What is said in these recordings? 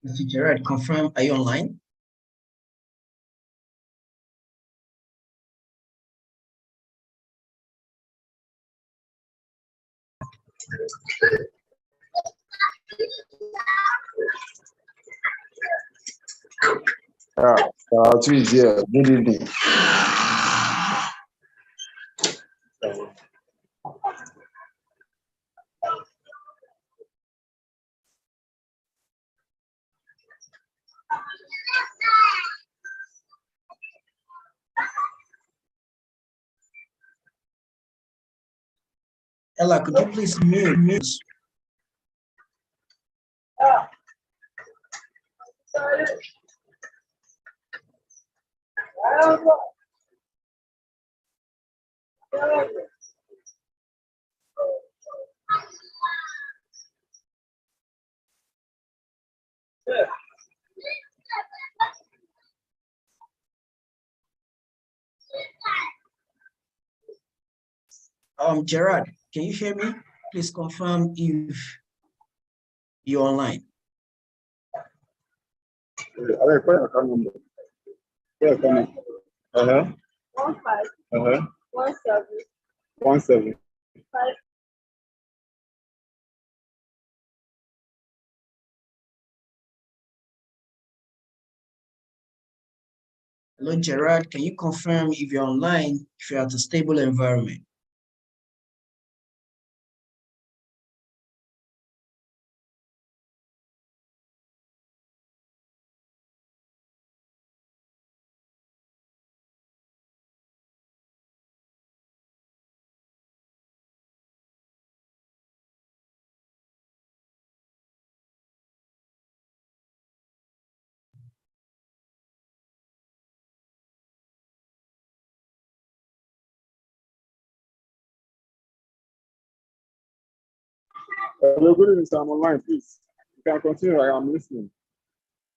Mr. Gerard, confirm, are you online? Tuesday, good evening. Ella, could you please mute? Gerard, can you hear me? Please confirm if you're online. Uh-huh. 15 Uh-huh. 17 17. 5. Hello, Gerard, can you confirm if you're online, if you're at a stable environment? Hello, good evening, sir. I'm online, please. You can continue. I am listening.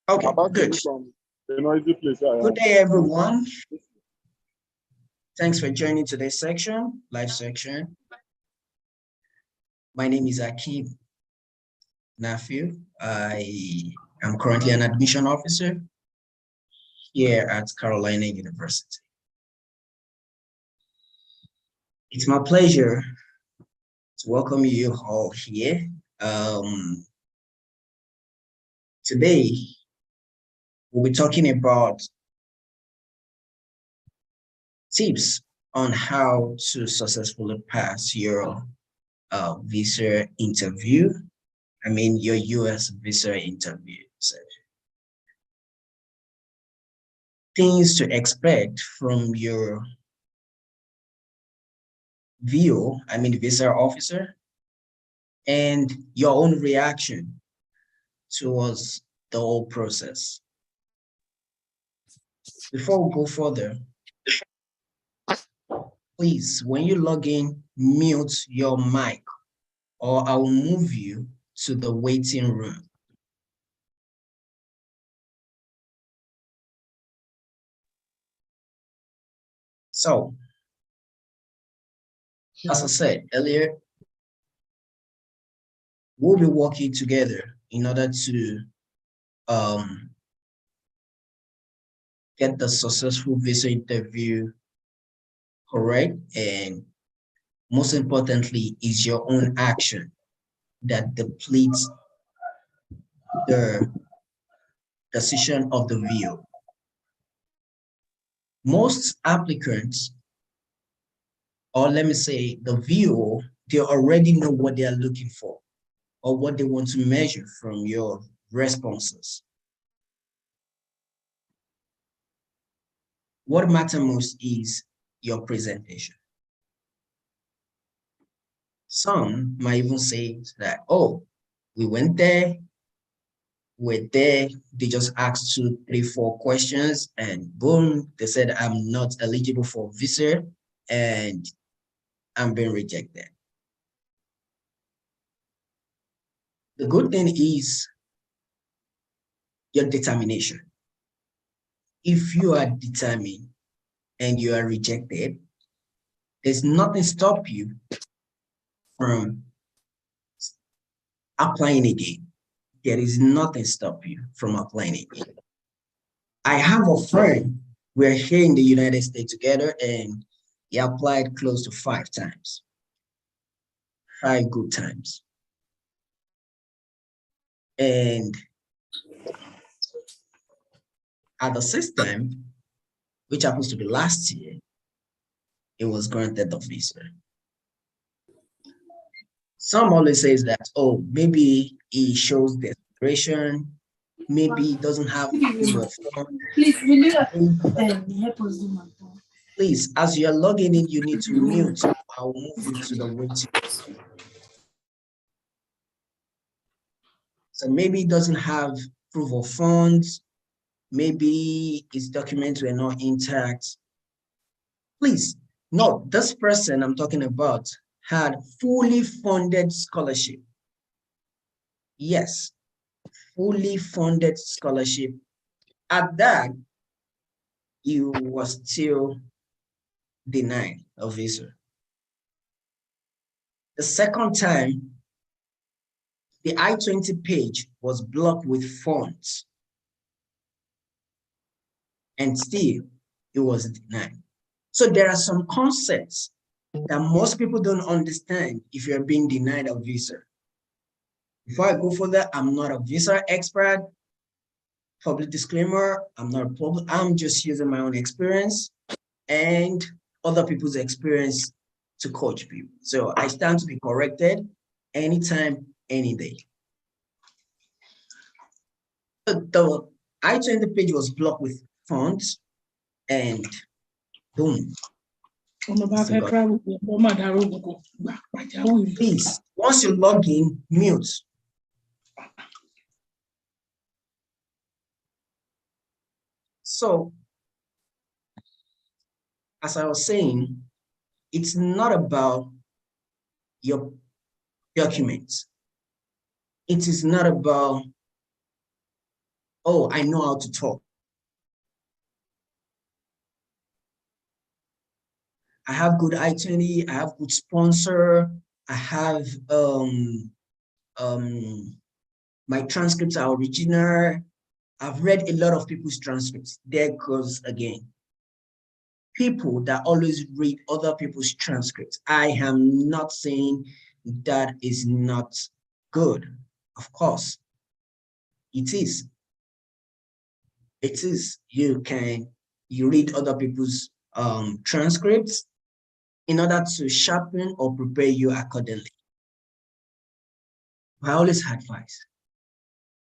Okay, About good. from the noisy place. Good day, everyone. Thanks for joining today's section, live section. My name is Akeem Nafiu. I am currently an admission officer here at Carolina University. It's my pleasure to welcome you all here. Today, we'll be talking about tips on how to successfully pass your visa interview. I mean, your US visa interview session. Things to expect from your VO, I mean visa officer, and your own reaction towards the whole process. Before we go further, please, when you log in, mute your mic, or I will move you to the waiting room. So, as I said earlier, we'll be working together in order to get the successful visa interview correct, and most importantly is your own action that depletes the decision of the VO. Most applicants, or let me say the VO, they already know what they are looking for or what they want to measure from your responses. What matters most is your presentation. Some might even say that, oh, we went there, they just asked 2, 3, 4 questions, and boom, they said I'm not eligible for visa and I'm being rejected. The good thing is your determination. If you are determined and you are rejected, there's nothing stop you from applying again. there is nothing stop you from applying it. I have a friend, we're here in the United States together, and he applied close to 5 times. 5 good times. And at the system, which happens to be last year, it was granted the visa. Some always says that, oh, maybe he shows desperation, maybe he doesn't have proof of fund. Please, will you help us do my phone? Please, as you're logging in, you need to mute. I'll move you to the waiting. So maybe he doesn't have proof of funds, maybe his documents were not intact. Please, no, this person I'm talking about had fully funded scholarship. Yes, fully funded scholarship. At that, he was still denied a visa. The second time, the I-20 page was blocked with fonts, and still it was denied. So there are some concepts that most people don't understand if you're being denied a visa. Before I go further, I'm not a visa expert. Public disclaimer, I'm just using my own experience and other people's experience to coach people. So I stand to be corrected anytime, any day. The I-20 page was blocked with fonts, and boom. Please, once you log in, mute. So, as I was saying, it's not about your documents. It is not about, oh, I know how to talk. I have good I-20, I have good sponsor, I have my transcripts are original. I've read a lot of people's transcripts. There goes again. People that always read other people's transcripts. I am not saying that is not good. Of course, it is. It is. You read other people's transcripts in order to sharpen or prepare you accordingly. I always advise,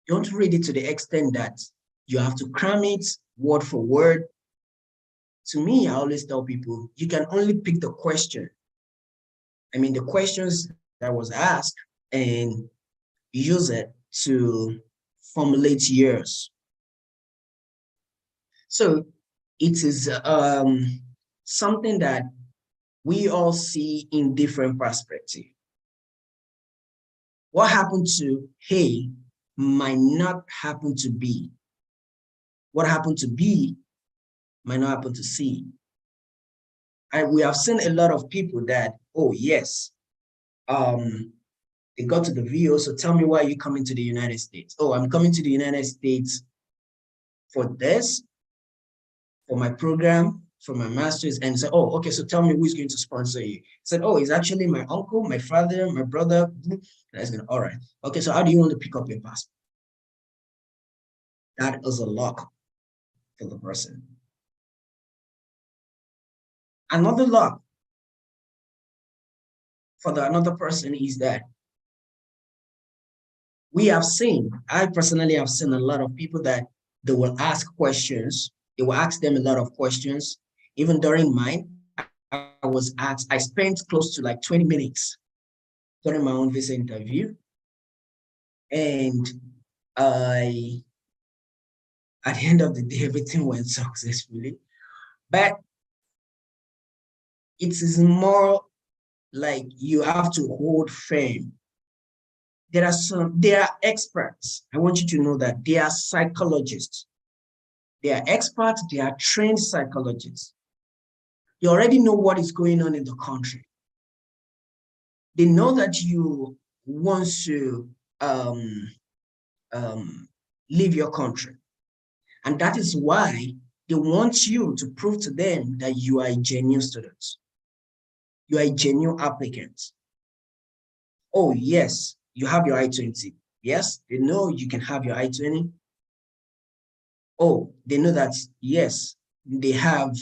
don't read it to the extent that you have to cram it word for word. To me, I always tell people, you can only pick the question. I mean, the questions that was asked, and use it to formulate yours. So it is something that we all see in different perspectives. What happened to A might not happen to B. What happened to B might not happen to C. We have seen a lot of people that, oh yes, they got to the VO, so tell me why you're coming to the United States. Oh, I'm coming to the United States for this, for my program, for my master's, and say, oh, okay, so tell me who's going to sponsor you. I said, oh, it's actually my uncle, my father, my brother. And I said, all right, okay, so how do you want to pick up your passport? That is a lock for the person. Another lock for another person is that I personally have seen a lot of people that they will ask questions. They will ask them a lot of questions. Even during mine, I spent close to like 20 minutes during my own visa interview. And at the end of the day, everything went successfully. But it is more like you have to hold firm. There are experts. I want you to know that they are psychologists. They are experts, they are trained psychologists. They already know what is going on in the country. They know that you want to leave your country. And that is why they want you to prove to them that you are a genuine student. You are a genuine applicant. Oh, yes, you have your I-20. Yes, they know you can have your I-20. Oh, they know that, yes, they have,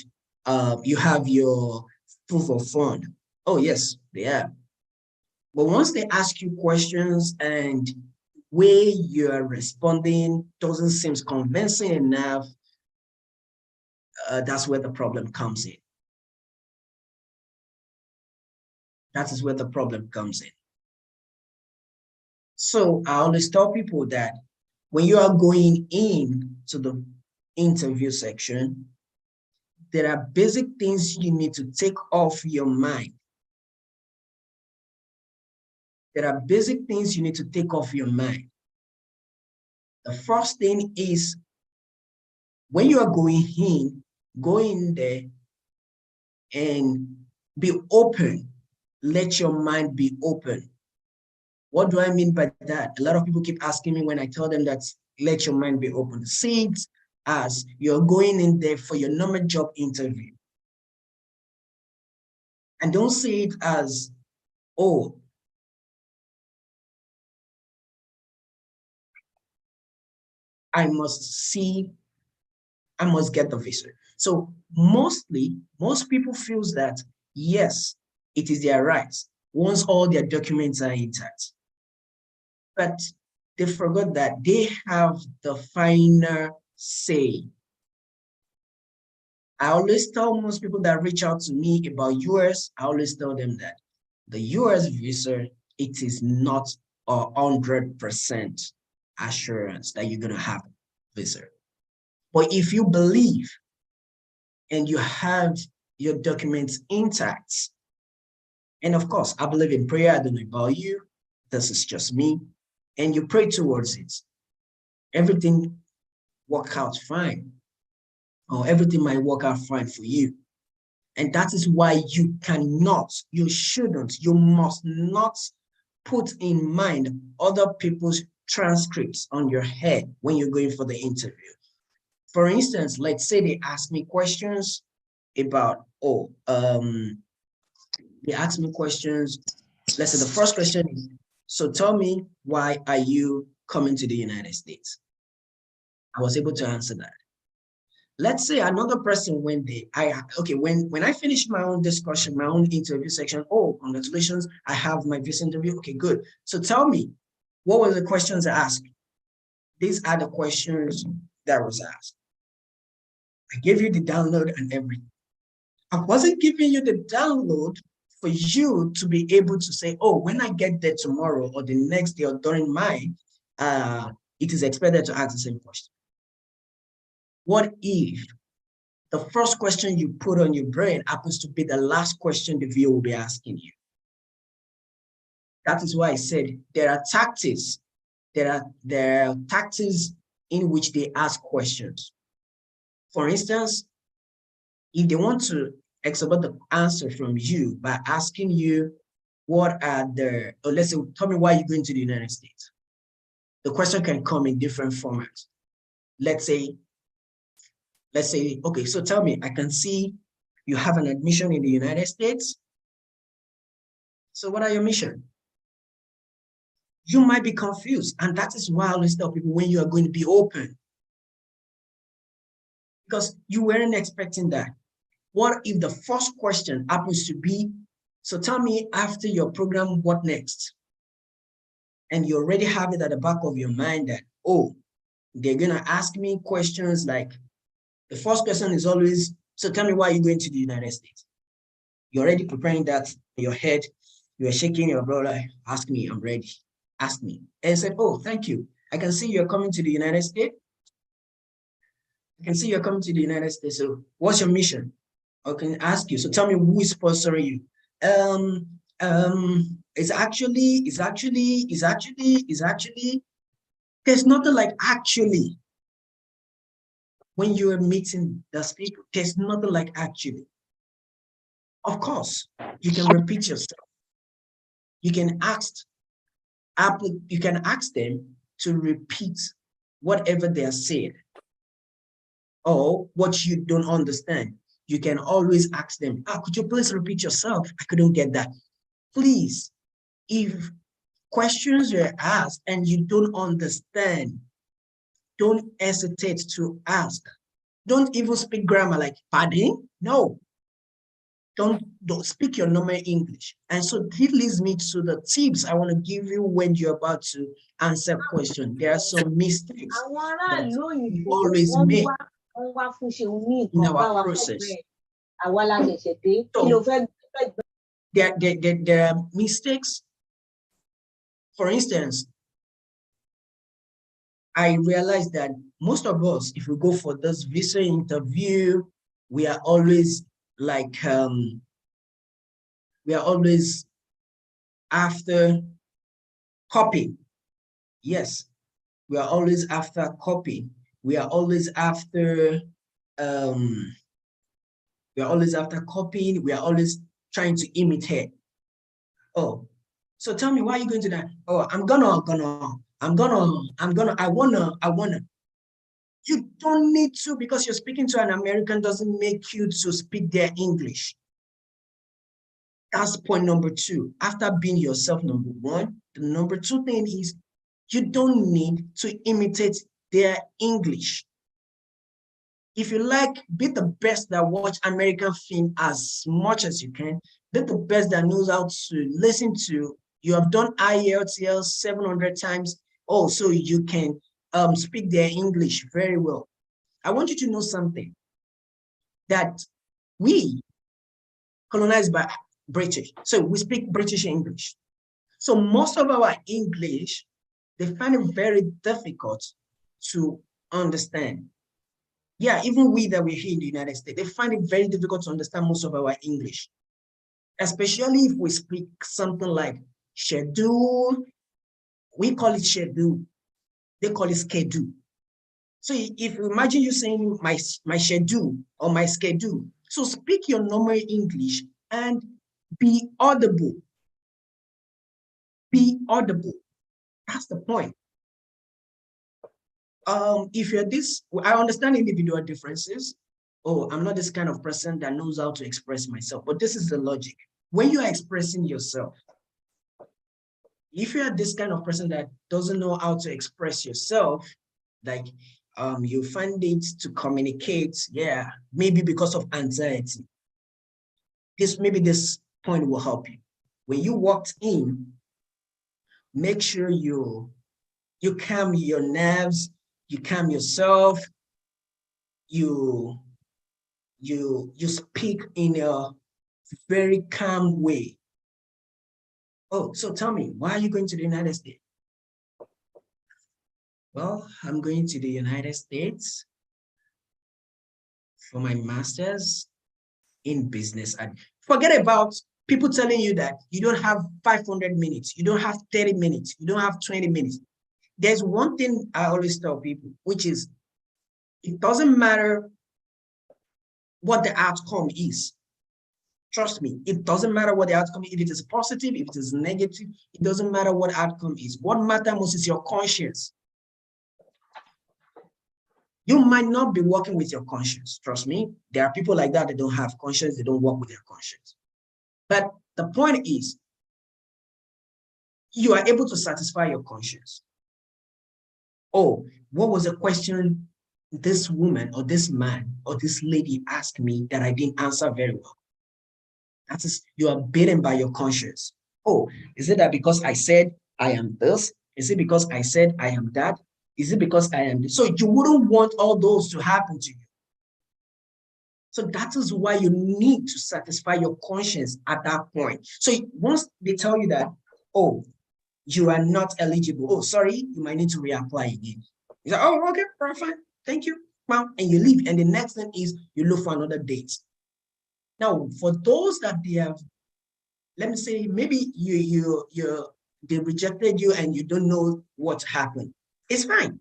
you have your proof of fund. Oh, yes, they have. But once they ask you questions and way you're responding doesn't seem convincing enough, that's where the problem comes in. That is where the problem comes in. So I always tell people that when you are going in to the interview section, there are basic things you need to take off your mind. There are basic things you need to take off your mind. The first thing is when you are go in there and be open. Let your mind be open. What do I mean by that? A lot of people keep asking me when I tell them that let your mind be open. See it as you're going in there for your normal job interview. And don't see it as, oh, I must get the visa. So most people feel that, yes, it is their rights once all their documents are intact. But they forgot that they have the final say. I always tell most people that reach out to me about US, I always tell them that the US visa, it is not 100% assurance that you're gonna have a visa. But if you believe and you have your documents intact, and of course, I believe in prayer, I don't know about you, this is just me, and you pray towards it, everything work out fine, or everything might work out fine for you. And that is why you cannot, you shouldn't, you must not put in mind other people's transcripts on your head when you're going for the interview. For instance, let's say they ask me questions about, they ask me questions. Let's say the first question is, so tell me, why are you coming to the United States? I was able to answer that. Let's say another person went there. When I finished my own discussion, my own interview section, oh, congratulations, I have my visa interview. Okay, good. So tell me, what were the questions I asked? These are the questions that was asked. I gave you the download and everything. I wasn't giving you the download for you to be able to say, oh, when I get there tomorrow or the next day or during mine, it is expected to ask the same question. What if the first question you put on your brain happens to be the last question the viewer will be asking you? That is why I said there are tactics. There are tactics in which they ask questions. For instance, if they want to exhibit the answer from you by asking you what are the, or let's say, tell me why you're going to the United States. The question can come in different formats. Let's say, okay, so tell me, I can see you have an admission in the United States. So what are your mission? You might be confused. And that is why I always tell people when you are going to be open. Because you weren't expecting that. What if the first question happens to be, so tell me after your program, what next? And you already have it at the back of your mind that, oh, they're gonna ask me questions like, the first question is always, so tell me why you're going to the United States. You're already preparing that in your head. You're shaking your brother, ask me, I'm ready, ask me. And I said, oh, thank you. I can see you're coming to the United States. I can see you're coming to the United States. So what's your mission? I can ask you. So tell me who is sponsoring you. It's actually, there's nothing like actually. When you are meeting those people, there's nothing like actually. Of course, you can repeat yourself. You can ask them to repeat whatever they are saying or what you don't understand. You can always ask them, could you please repeat yourself? I couldn't get that. Please, if questions are asked and you don't understand, don't hesitate to ask. Don't even speak grammar like pardon. No. Don't speak your normal English. And so this leads me to the tips I want to give you when you're about to answer questions. There are some mistakes that we always make in our process. So, there are mistakes. For instance, I realized that most of us, if we go for this visa interview, we are always like, we are always after copy. Yes, we are always after copy. We are always after, copying. We are always trying to imitate. Oh, so tell me, why are you going to that? Oh, I wanna. You don't need to, because you're speaking to an American doesn't make you to speak their English. That's point number two. After being yourself, number one, the number two thing is you don't need to imitate their English. If you like, be the best that watch American film as much as you can. Be the best that knows how to listen to. You have done IELTS 700 times. Oh, so you can speak their English very well. I want you to know something, that we colonized by British, so we speak British English. So most of our English, they find it very difficult to understand. Yeah, even we that we're here in the United States, they find it very difficult to understand most of our English, especially if we speak something like schedule. We call it schedule. They call it schedule. So if you imagine you saying my schedule or my schedule, so speak your normal English and be audible. Be audible. That's the point. If you're this, I understand individual differences. Oh, I'm not this kind of person that knows how to express myself, but this is the logic. When you are expressing yourself, if you are this kind of person that doesn't know how to express yourself, like you find it to communicate, yeah, maybe because of anxiety. Maybe this point will help you. When you walked in, make sure you calm your nerves, you calm yourself, you speak in a very calm way. Oh, so tell me, why are you going to the United States? Well, I'm going to the United States for my master's in business. And forget about people telling you that you don't have 500 minutes, you don't have 30 minutes, you don't have 20 minutes. There's one thing I always tell people, which is it doesn't matter what the outcome is. Trust me, it doesn't matter what the outcome is. If it is positive, if it is negative, it doesn't matter what outcome is. What matters most is your conscience. You might not be working with your conscience. Trust me, there are people like that don't have conscience, they don't work with their conscience. But the point is, you are able to satisfy your conscience. Oh, what was the question this woman or this man or this lady asked me that I didn't answer very well? That is, you are bitten by your conscience. Oh, is it that because I said I am this? Is it because I said I am that? Is it because I am this? So you wouldn't want all those to happen to you. So that is why you need to satisfy your conscience at that point. So once they tell you that, oh, you are not eligible. Oh, sorry, you might need to reapply again. You say, oh, okay, perfect. Thank you. Well, and you leave. And the next thing is you look for another date. Now, for those that they have, let me say, maybe they rejected you and you don't know what happened. It's fine.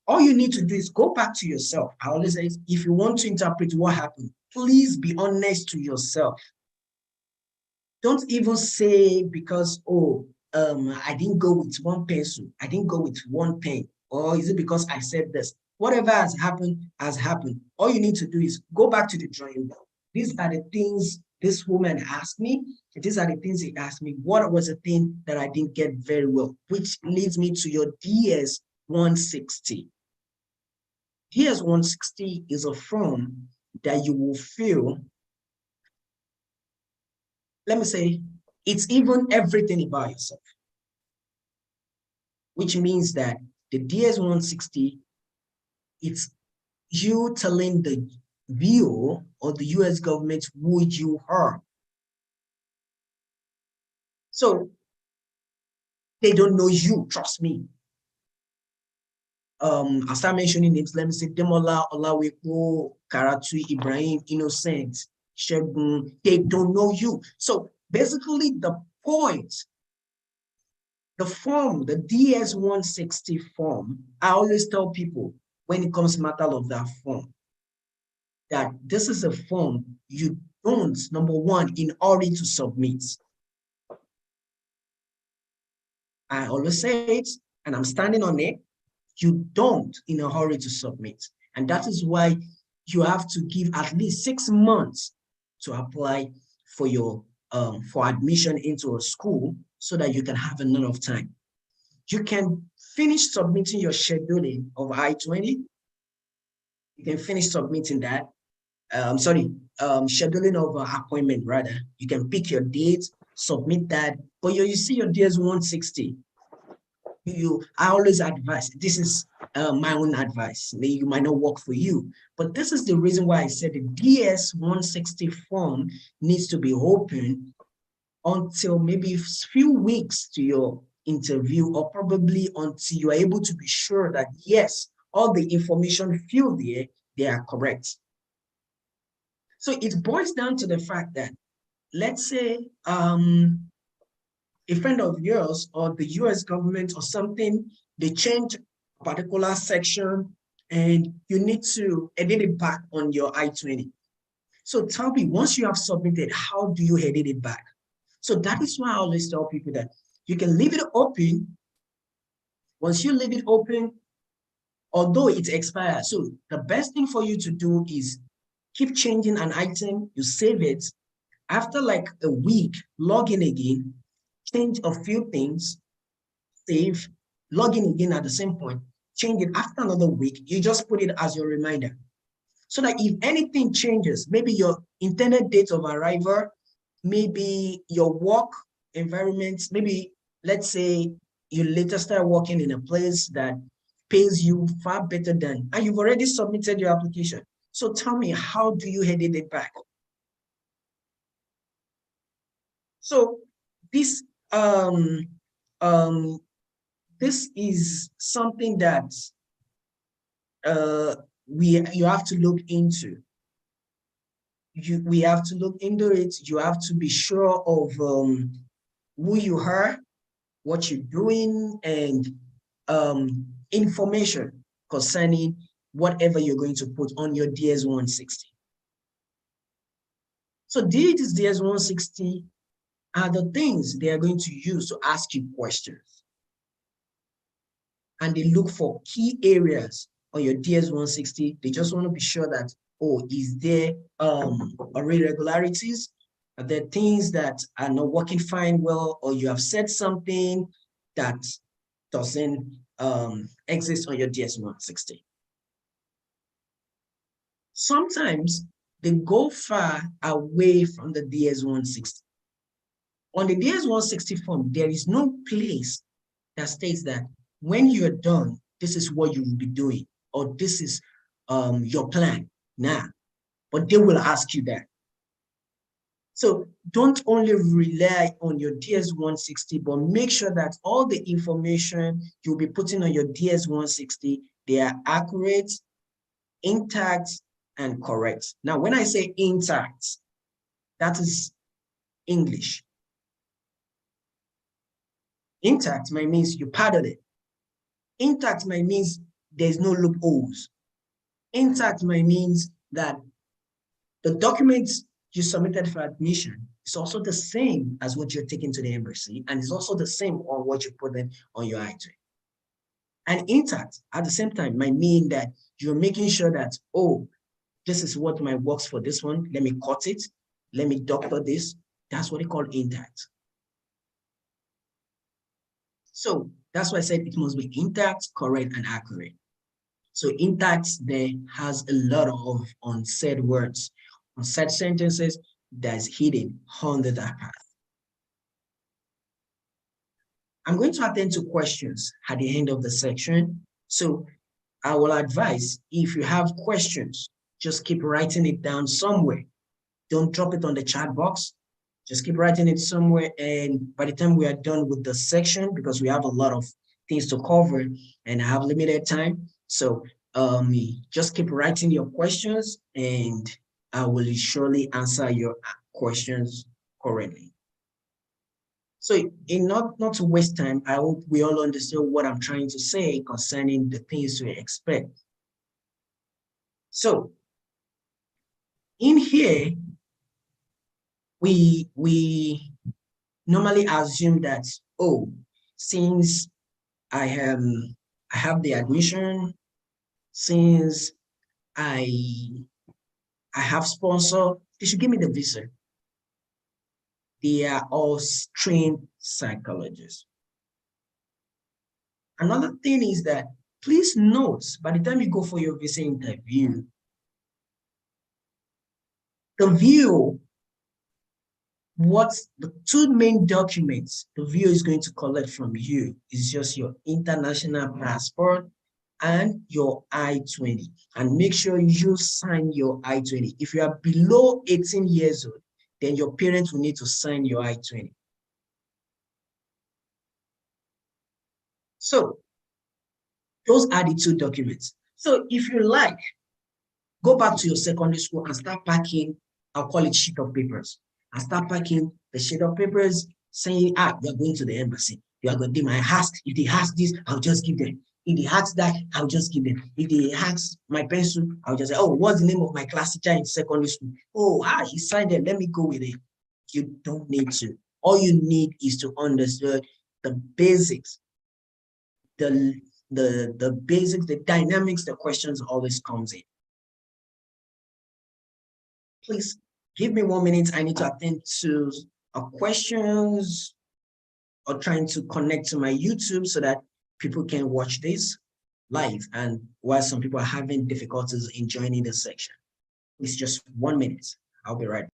All you need to do is go back to yourself. I always say, if you want to interpret what happened, please be honest to yourself. Don't even say because, oh, I didn't go with one pencil, I didn't go with one pen, or is it because I said this? Whatever has happened has happened. All you need to do is go back to the drawing board. These are the things this woman asked me. These are the things he asked me. What was the thing that I didn't get very well? Which leads me to your DS 160. DS 160 is a form that you will fill. Let me say, it's even everything about yourself, which means that the DS 160, it's you telling the VO or the US government who you are. So they don't know you, trust me. I'll start mentioning names. Let me say Demola, Olawepo, Karatu, Ibrahim, Innocent, Shegun. They don't know you. So basically the point, the form, the DS 160 form, I always tell people when it comes to matter of that form, that this is a form you don't, number one, in hurry to submit. I always say it, and I'm standing on it. You don't in a hurry to submit. And that is why you have to give at least 6 months to apply for your for admission into a school so that you can have enough time. You can finish submitting your scheduling of I-20. You can finish submitting that. Scheduling of appointment rather. You can pick your date, submit that. But you see your DS 160. I always advise, this is my own advice. Maybe you might not work for you, but this is the reason why I said the DS 160 form needs to be open until maybe a few weeks to your interview, or probably until you are able to be sure that yes, all the information filled there, they are correct. So it boils down to the fact that, let's say a friend of yours or the US government or something, they change a particular section and you need to edit it back on your I-20. So tell me, once you have submitted, how do you edit it back? So that is why I always tell people that you can leave it open. Once you leave it open, although it expires, so the best thing for you to do is keep changing an item, you save it. After like a week, log in again, change a few things, save, log in again at the same point, change it after another week, you just put it as your reminder. So that if anything changes, maybe your intended date of arrival, maybe your work environment, maybe let's say you later start working in a place that pays you far better than, and you've already submitted your application. So tell me, how do you edit it back? So this this is something that you have to look into. We have to look into it. You have to be sure of who you are, what you're doing, and information concerning whatever you're going to put on your DS 160. So these DS 160 are the things they are going to use to ask you questions. And they look for key areas on your DS 160. They just want to be sure that, oh, is there irregularities? Are there things that are not working fine well, or you have said something that doesn't exist on your DS 160? Sometimes they go far away from the DS 160. On the DS 160 form, there is no place that states that when you're done, this is what you will be doing, or this is your plan now, but they will ask you that. So don't only rely on your DS 160, but make sure that all the information you'll be putting on your DS 160, they are accurate, intact, and correct. Now, when I say intact, that is English. Intact might means you padded it. Intact might means there's no loopholes. Intact might means that the documents you submitted for admission is also the same as what you're taking to the embassy, and it's also the same on what you put in on your I-20. And intact at the same time might mean that you're making sure that, oh, this is what my works for this one. Let me cut it. Let me doctor this. That's what they call intact. So that's why I said it must be intact, correct, and accurate. So intact there has a lot of unsaid words, unsaid sentences that's hidden under that path. I'm going to attend to questions at the end of the section. So I will advise, if you have questions, just keep writing it down somewhere. Don't drop it on the chat box. Just keep writing it somewhere. And by the time we are done with the section, because we have a lot of things to cover and I have limited time. So just keep writing your questions and I will surely answer your questions correctly. So in not to waste time, I hope we all understand what I'm trying to say concerning the things to expect. So in here, we normally assume that, oh, since I have the admission, since I have sponsor, they should give me the visa. They are all trained psychologists. Another thing is that please note, by the time you go for your visa interview, the view, what the two main documents the view is going to collect from you is just your international passport and your I-20. And make sure you sign your I-20. If you are below 18 years old, then your parents will need to sign your I-20. So those are the two documents. So if you like, go back to your secondary school and start packing, I'll call it sheet of papers. And start packing the sheet of papers saying, you're going to the embassy. You are going to do my ask. If they ask this, I'll just give them. If they ask that, I'll just give them. If they ask my pencil, I'll just say, oh, what's the name of my class teacher in secondary school? Oh, he signed it. Let me go with it. You don't need to. All you need is to understand the basics, the basics, the dynamics, the questions always comes in. Please give me 1 minute. I need to attend to questions or trying to connect to my YouTube so that people can watch this live. And while some people are having difficulties in joining the section, it's just 1 minute. I'll be right back.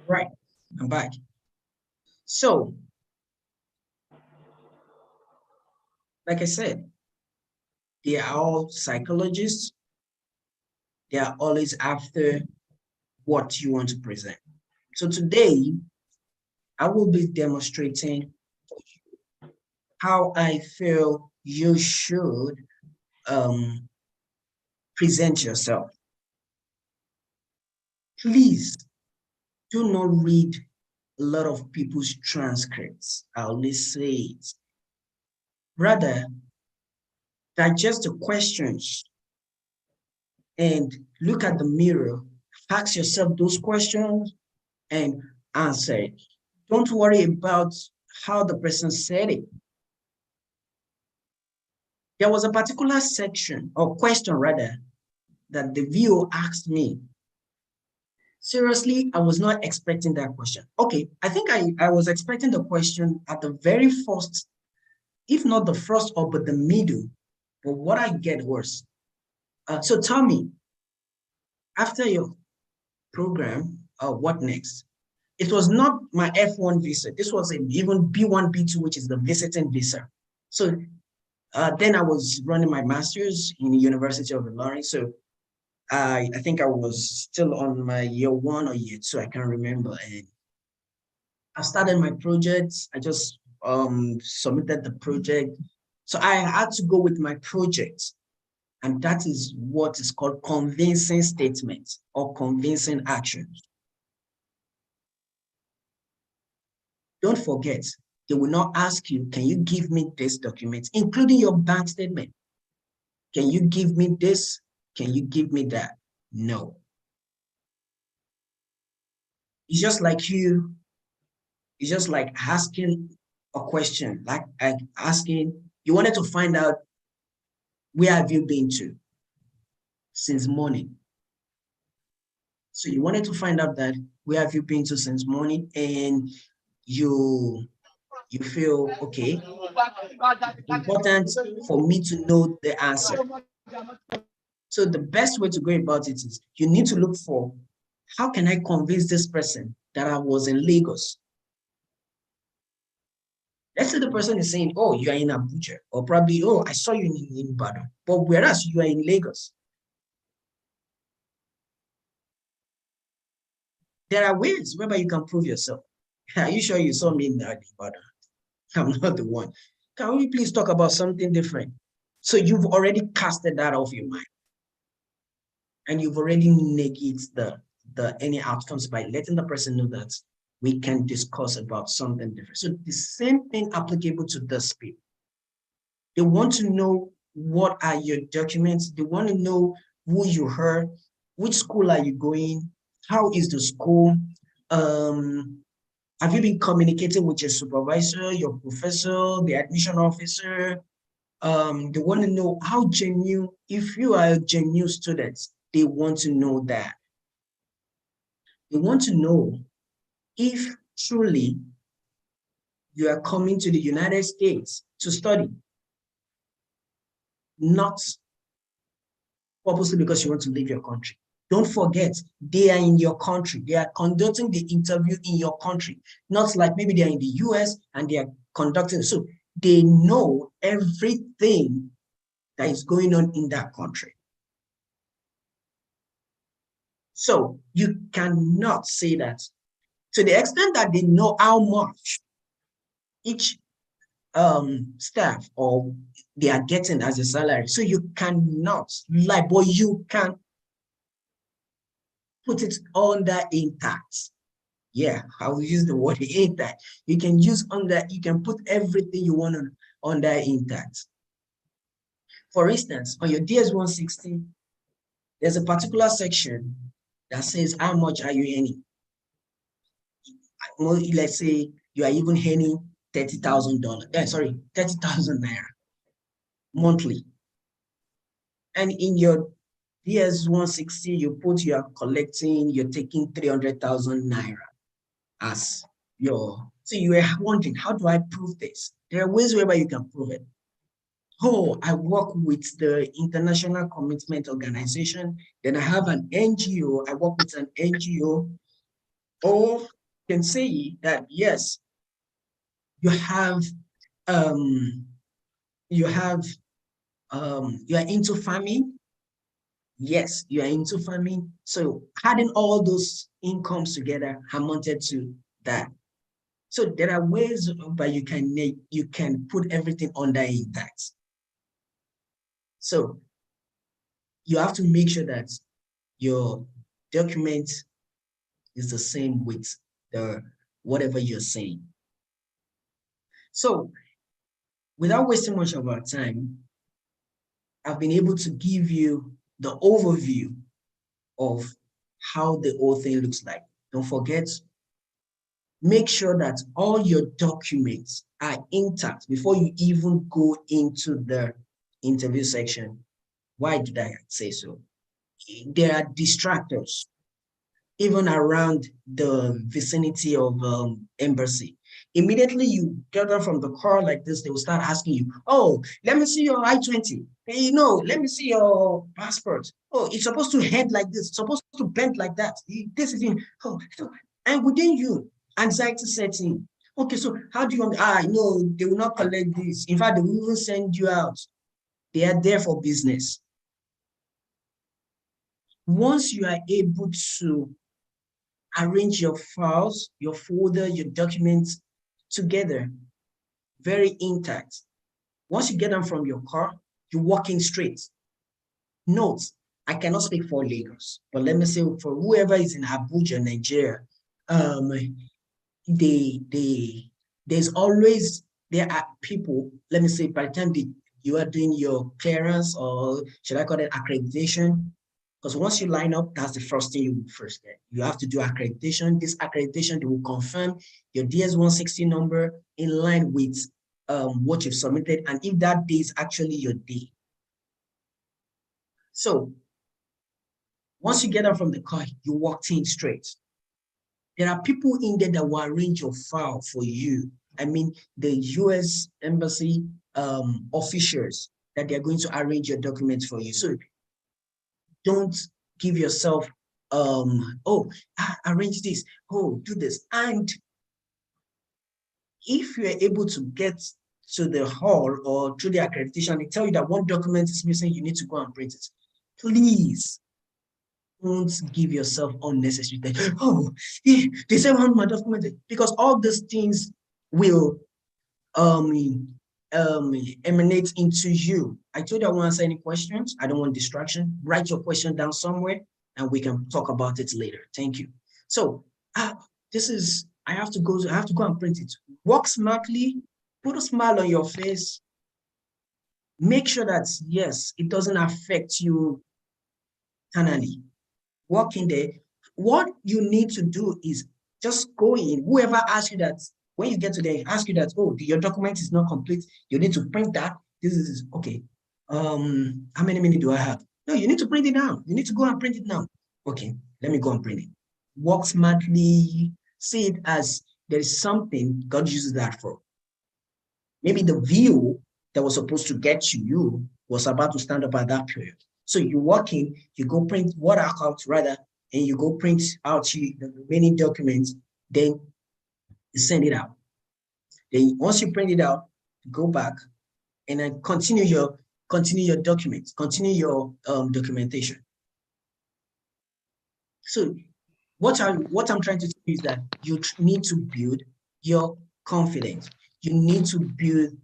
Right, I'm back. So, like I said, they are all psychologists. They are always after what you want to present. So today, I will be demonstrating how I feel you should present yourself. Please do not read a lot of people's transcripts. I'll always say it. Rather, digest the questions and look at the mirror, ask yourself those questions and answer it. Don't worry about how the person said it. There was a particular section or question rather that the VO asked me. Seriously, I was not expecting that question. Okay, I think I was expecting the question at the very first, if not the first or but the middle. But what I get was, so tell me, after your program, what next? It was not my F1 visa. This was even B1, B2, which is the visiting visa. So then I was running my master's in the University of Ilorin. So I think I was still on my year 1 or year 2, I can't remember. And I started my project. I just submitted the project. So I had to go with my project. And that is what is called convincing statements or convincing actions. Don't forget, they will not ask you, can you give me this document, including your bank statement? Can you give me this? Can you give me that? No. It's just like it's just like asking a question, like asking, you wanted to find out, where have you been to since morning? So you wanted to find out that, where have you been to since morning? And you feel, okay, important for me to know the answer. So the best way to go about it is you need to look for, how can I convince this person that I was in Lagos? Let's say the person is saying, oh, you are in Abuja, or probably, oh, I saw you in Ibadan, but whereas you are in Lagos. There are ways whereby you can prove yourself. Are you sure you saw me in Ibadan? I'm not the one. Can we please talk about something different? So you've already casted that off your mind. And you've already negated the any outcomes by letting the person know that we can discuss about something different. So the same thing applicable to this people. They want to know, what are your documents? They want to know who you heard, which school are you going, how is the school, have you been communicating with your supervisor, your professor, the admission officer? They want to know how genuine, if you are a genuine student, they want to know that. They want to know if truly you are coming to the United States to study, not purposely because you want to leave your country. Don't forget, they are in your country. They are conducting the interview in your country, not like maybe they are in the US and they are conducting. So they know everything that is going on in that country. So you cannot say that, to the extent that they know how much each staff or they are getting as a salary. So you cannot lie, but you can put it under intact. Yeah, I will use the word intact. You can use under, you can put everything you want on under intact. For instance, on your DS-160, there's a particular section that says how much are you earning. Let's say you are even earning $30,000. Sorry, 30,000 naira monthly. And in your DS-160, you put you are collecting, you're taking 300,000 naira as your. So you are wondering, how do I prove this? There are ways whereby you can prove it. Oh, I work with the International Commitment Organization. Then I have an NGO. I work with an NGO. Or can say that yes, you have you have you are into farming. Yes, you are into farming. So adding all those incomes together amounted to that. So there are ways but you can put everything under intact. So you have to make sure that your document is the same with the whatever you're saying. So without wasting much of our time, I've been able to give you the overview of how the whole thing looks like. Don't forget, make sure that all your documents are intact before you even go into the interview section. Why did I say so? There are distractors even around the vicinity of embassy. Immediately you get out from the car like this, they will start asking you, oh, let me see your I-20. Hey, let me see your passport. Oh, it's supposed to head like this, it's supposed to bend like that. This is in, oh, and within you, anxiety sets in. Okay, so how do you want, no, they will not collect this. In fact, they will even send you out. They are there for business. Once you are able to arrange your files, your folder, your documents together, very intact. Once you get them from your car, you're walking straight. Note, I cannot speak for Lagos, but let me say for whoever is in Abuja, Nigeria, there are people, let me say, by the time you are doing your clearance, or should I call it accreditation? Because once you line up, that's the first thing you will first get. You have to do accreditation. This accreditation, they will confirm your DS-160 number in line with what you've submitted, and if that day is actually your day. So once you get out from the car, you walked in straight. There are people in there that will arrange your file for you. I mean, the US Embassy officials that they're going to arrange your documents for you. So don't give yourself, arrange this, do this. And if you're able to get to the hall or through the accreditation, they tell you that one document is missing, you need to go and print it. Please don't give yourself unnecessary things. Oh, yeah, they say one of my documents, because all these things will emanate into you. I told you I won't answer any questions. I don't want distraction. Write your question down somewhere and we can talk about it later. Thank you. So I have to go and print it. Work smartly, put a smile on your face. Make sure that, yes, it doesn't affect you internally. Walk in there. What you need to do is just go in. Whoever asks you that, when you get to there, ask you that, oh, your document is not complete. You need to print that. This is okay. How many minutes do I have? No, you need to print it now. You need to go and print it now. Okay, let me go and print it. Work smartly. See it as there is something God uses that for. Maybe the view that was supposed to get to you was about to stand up at that period. So you walk in, you go print what out rather, and you go print out the remaining documents, then you send it out. Then once you print it out, go back and then continue your documents, continue your documentation. So what I'm trying to tell you is that you need to build your confidence. You need to build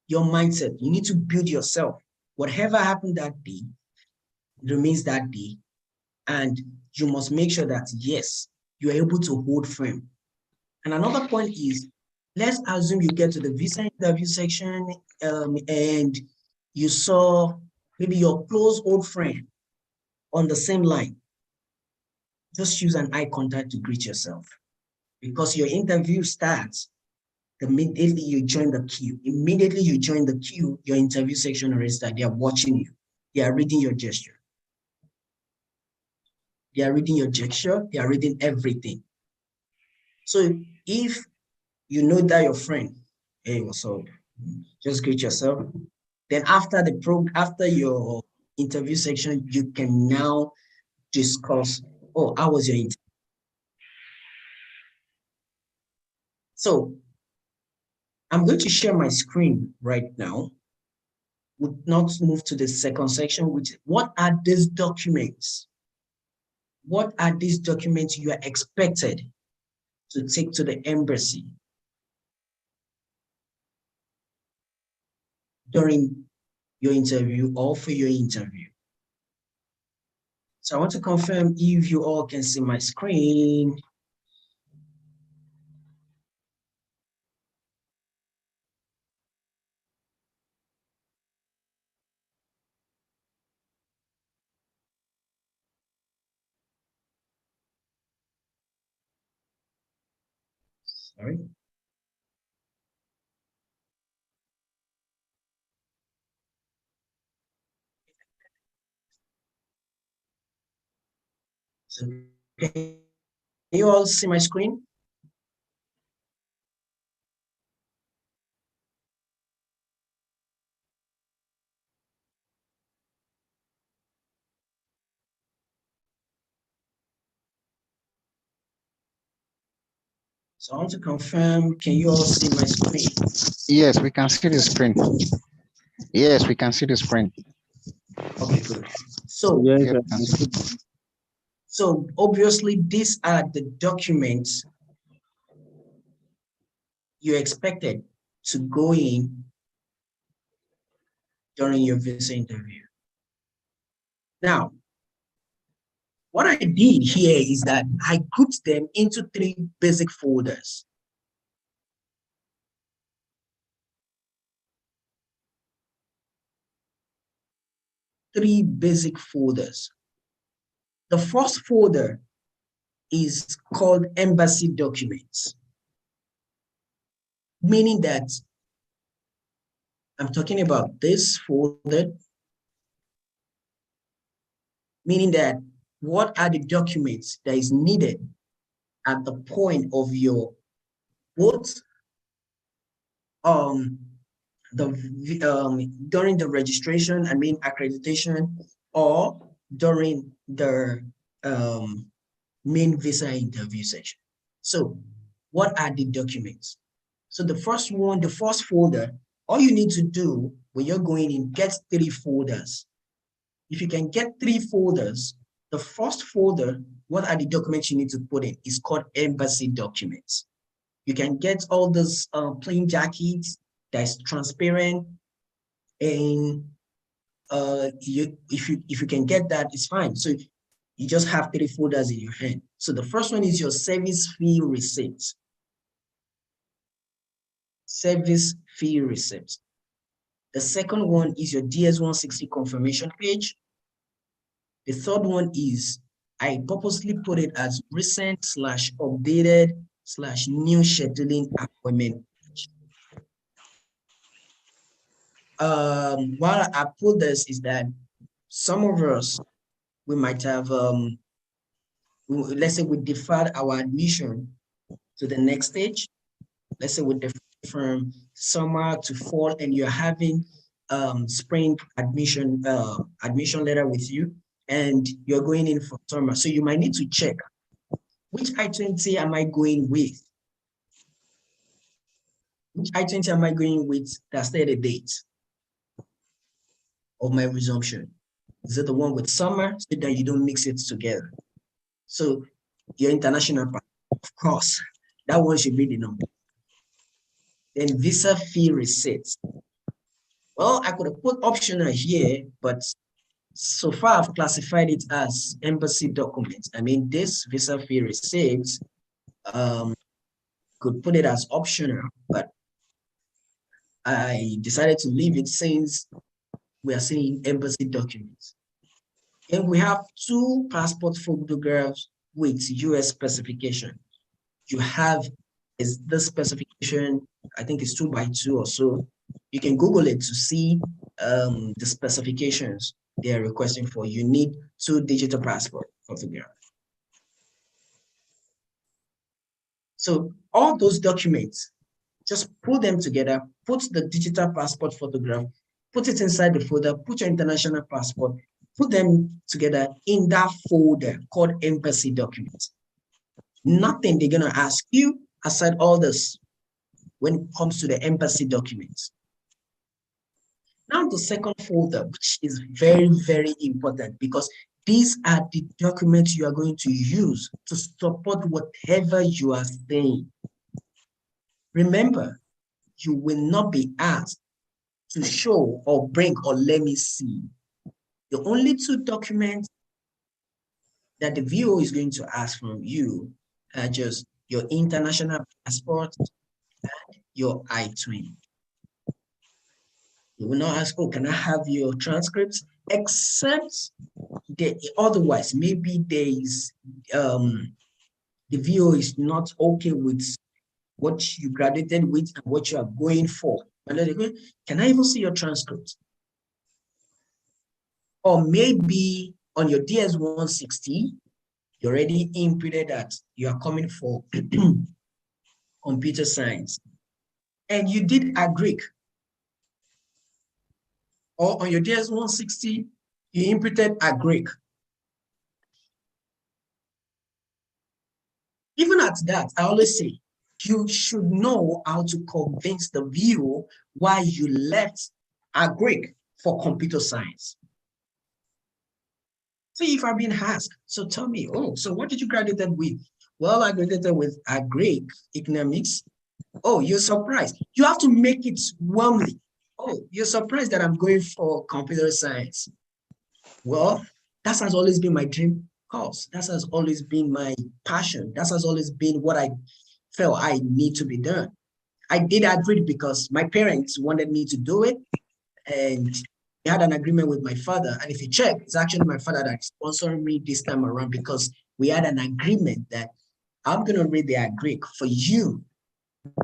your mindset. You need to build yourself. Whatever happened that day remains that day. And you must make sure that, yes, you're able to hold firm. And another point is, let's assume you get to the visa interview section and you saw maybe your close old friend on the same line. Just use an eye contact to greet yourself, because your interview starts immediately you join the queue. Immediately you join the queue, your interview section already started. They are watching you. They are reading your gesture. They are reading your gesture. They are reading everything. So if you know that your friend, hey, what's up? Just greet yourself. Then after your interview section, you can now discuss, oh, how was your interview? So I'm going to share my screen right now. Would not move to the second section, which what are these documents? What are these documents you are expected to take to the embassy during your interview or for your interview? So I want to confirm if you all can see my screen. Sorry. So can you all see my screen? So I want to confirm, can you all see my screen? Yes, we can see the screen. Yes, we can see the screen. Okay, good. So, Yes, Yeah, we can see. so obviously these are the documents you expected to go in during your visa interview. Now, what I did here is that I grouped them into 3 basic folders. Three basic folders. The first folder is called embassy documents, meaning that I'm talking about this folder, meaning that what are the documents that is needed at the point of your both during the registration, accreditation, or during the main visa interview section. So what are the documents? So the first one, the first folder, all you need to do when you're going in, get 3 folders. If you can get 3 folders, the first folder, what are the documents you need to put in, is called embassy documents. You can get all those plain jackets that's transparent, and if you can get that, it's fine. So you just have 3 folders in your hand. So the first one is your service fee receipt. Service fee receipt. The second one is your DS-160 confirmation page. The third one is, I purposely put it as recent/updated/new scheduling appointment. Why I put this is that some of us, we might have, let's say we deferred our admission to the next stage. Let's say we defer from summer to fall and you're having spring admission letter with you and you're going in for summer. So you might need to check, which I-20 am I going with? Which I-20 am I going with that's the date of my resumption? Is it the one with summer so that you don't mix it together? So your international, of course, that one should be the number. Then visa fee receipt. Well, I could have put optional here, but so far I've classified it as embassy documents. I mean, this visa fee receipt, could put it as optional, but I decided to leave it since we are seeing embassy documents. And we have 2 passport photographs with US specification. You have is the specification, I think it's 2x2 or so. You can Google it to see the specifications they are requesting for. You need 2 digital passport photographs. So all those documents, just put them together, put the digital passport photograph, put it inside the folder, put your international passport, put them together in that folder called embassy documents. Nothing they're gonna ask you aside all this when it comes to the embassy documents. Now the second folder, which is very, very important because these are the documents you are going to use to support whatever you are saying. Remember, you will not be asked to show or bring or let me see. The only two documents that the VO is going to ask from you are just your international passport and your I-20. You will not ask, oh, can I have your transcripts? Except otherwise, maybe there is the VO is not okay with what you graduated with and what you are going for. Can I even see your transcript? Or maybe on your DS-160, you already inputted that you are coming for computer science, and you did Agric. Or on your DS-160, you inputted Agric. Even at that, I always say, you should know how to convince the viewer why you left Agric for computer science. So if I've been asked, so tell me, oh, so what did you graduate with? Well, I graduated with Agric economics. Oh, you're surprised. You have to make it warmly. Oh, you're surprised that I'm going for computer science. Well, that has always been my dream course. That has always been my passion. That has always been what I felt I need to be done. I did Agric because my parents wanted me to do it, and I had an agreement with my father. And if you check, it's actually my father that sponsored me this time around because we had an agreement that I'm going to read the Agric for you.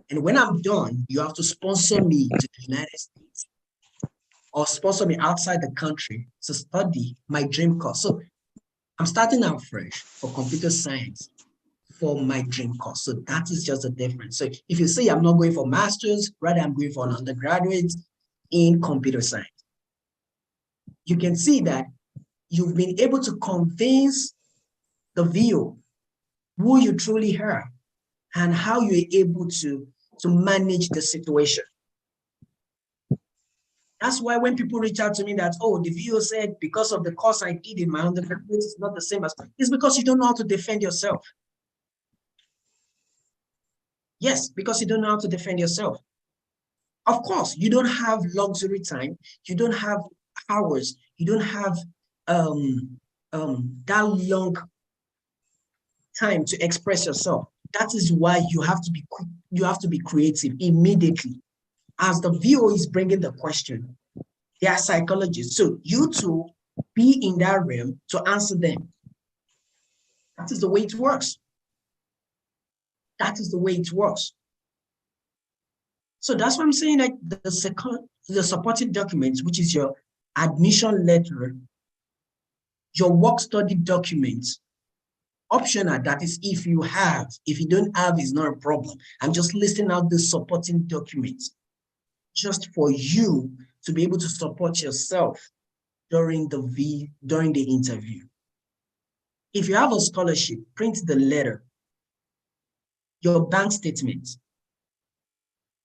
And when I'm done, you have to sponsor me to the United States or sponsor me outside the country to study my dream course. So I'm starting out fresh for computer science for my dream course. So that is just the difference. So if you say I'm not going for master's, rather I'm going for an undergraduate in computer science, you can see that you've been able to convince the viewer who you truly are and how you're able to manage the situation. That's why when people reach out to me that, oh, the viewer said because of the course I did in my undergraduate, it's not the same as, it's because you don't know how to defend yourself. Yes, because you don't know how to defend yourself. Of course, you don't have luxury time. You don't have hours. You don't have that long time to express yourself. That is why you have to be quick. You have to be creative immediately. As the VO is bringing the question, they are psychologists. So you two be in that realm to answer them. That is the way it works. That is the way it works. So that's why I'm saying that the supporting documents, which is your admission letter, your work study documents, optional, that is if you have. If you don't have, it's not a problem. I'm just listing out the supporting documents just for you to be able to support yourself during the interview. If you have a scholarship, print the letter, your bank statement,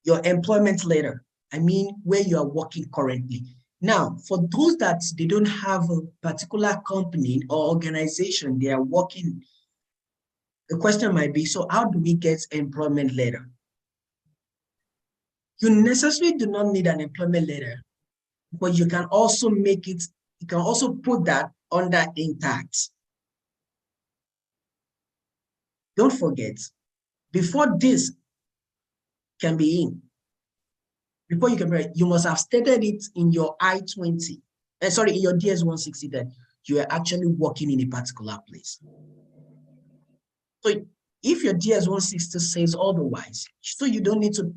your employment letter, I mean, where you are working currently. Now, for those that they don't have a particular company or organization they are working, the question might be, so how do we get employment letter? You necessarily do not need an employment letter, but you can also make it, you can also put that under intact. Don't forget, before this can be in, before you can write, you must have stated it in your I-20, in your DS-160 that you are actually working in a particular place. So if your DS-160 says otherwise, so you don't need to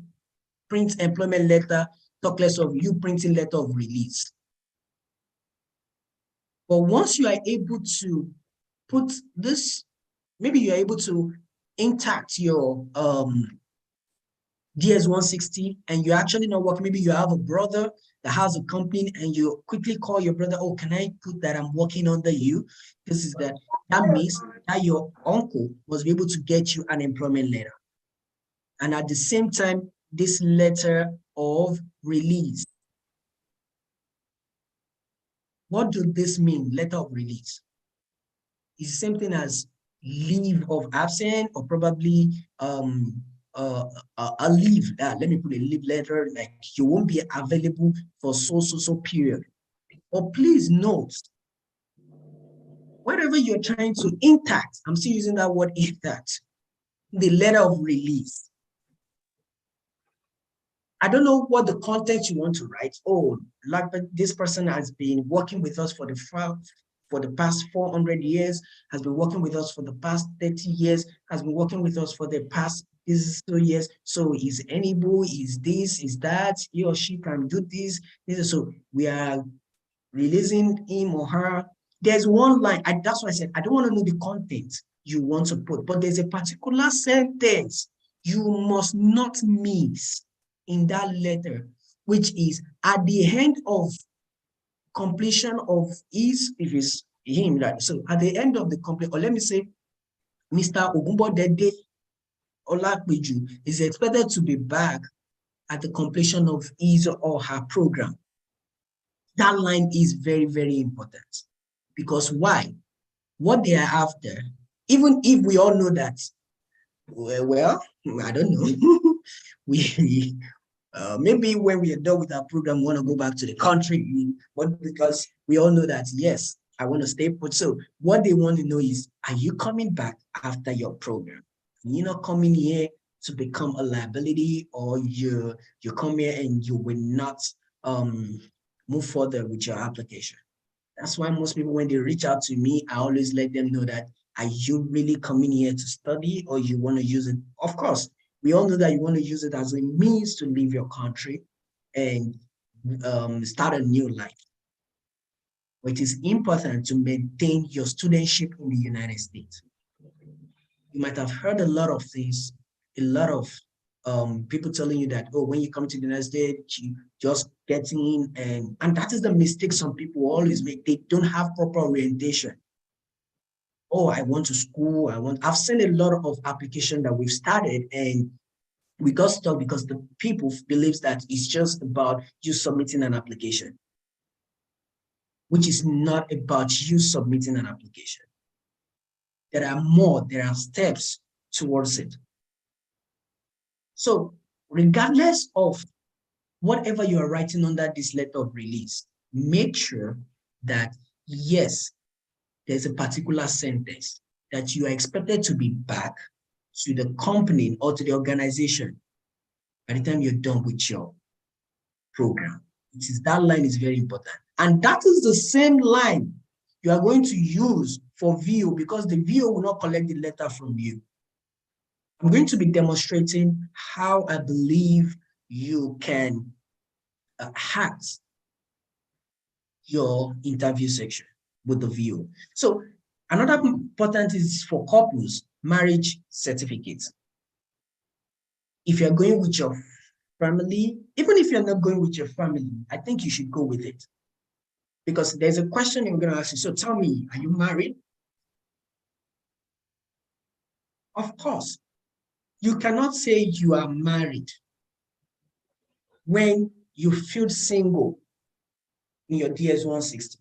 print employment letter, talk less of you printing letter of release. But once you are able to put this, maybe you're able to intact your DS-160 and you're actually not working. Maybe you have a brother that has a company and you quickly call your brother, oh, can I put that I'm working under you? This is that means that your uncle must be able to get you an employment letter. And at the same time, this letter of release. What does this mean, letter of release? It's the same thing as leave of absence, or probably a leave. Let me put a leave letter, like you won't be available for so period. But please note, whatever you're trying to intact, I'm still using that word intact, the letter of release. I don't know what the content you want to write. Oh, like this person has been working with us for the past 400 years, has been working with us for the past 30 years, has been working with us for the past 2 years. So he's able, is this, is that, he or she can do this. So we are releasing him or her. There's one line, that's why I said, I don't want to know the content you want to put, but there's a particular sentence you must not miss in that letter, which is at the end of completion of his, if it's him, right? So at the end of the complete, or let me say, Mr. Ogunbodede Olakpeju is expected to be back at the completion of his or her program. That line is very, very important. Because why? What they are after, even if we all know that, well, I don't know, maybe when we are done with our program, we want to go back to the country, but because we all know that, yes, I want to stay put. So what they want to know is, are you coming back after your program? You're not coming here to become a liability, or you come here and you will not move further with your application. That's why most people, when they reach out to me, I always let them know that, are you really coming here to study, or you want to use it? Of course, we all know that you want to use it as a means to leave your country and start a new life. But it is important to maintain your studentship in the United States. You might have heard a lot of things, a lot of people telling you that, oh, when you come to the United States, you just get in, and that is the mistake some people always make. They don't have proper orientation. Oh, I want to school, I've seen a lot of applications that we've started, and we got stuck because the people believes that it's just about you submitting an application, which is not about you submitting an application. There are steps towards it. So regardless of whatever you are writing under this letter of release, make sure that, yes, there's a particular sentence that you are expected to be back to the company or to the organization by the time you're done with your program. That line is very important. And that is the same line you are going to use for VO, because the VO will not collect the letter from you. I'm going to be demonstrating how I believe you can hack your interview section with the VO. So another important is for couples, marriage certificates. If you're going with your family, even if you're not going with your family, I think you should go with it. Because there's a question I'm going to ask you. So tell me, are you married? Of course. You cannot say you are married when you feel single in your DS-160.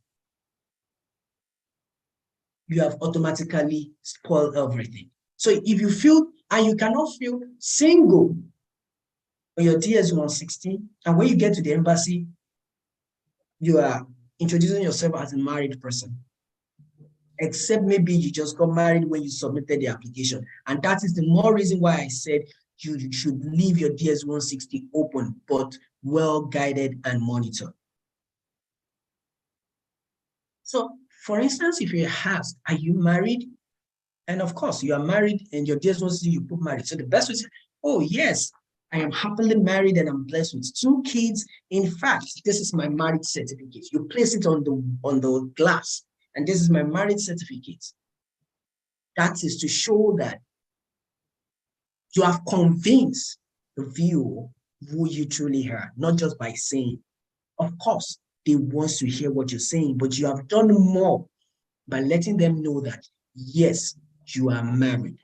You have automatically spoiled everything. So if you feel, and you cannot feel single on your DS-160, and when you get to the embassy, you are introducing yourself as a married person, except maybe you just got married when you submitted the application. And that is the more reason why I said you should leave your DS-160 open, but well guided and monitored. So for instance, if you're asked, are you married? And of course you are married, and your DS-160, you put married. So the best way is, oh yes, I am happily married and I'm blessed with 2 kids. In fact, this is my marriage certificate. You place it on the glass, and this is my marriage certificate. That is to show that you have convinced the viewer who you truly are, not just by saying. Of course, they want to hear what you're saying, but you have done more by letting them know that, yes, you are married.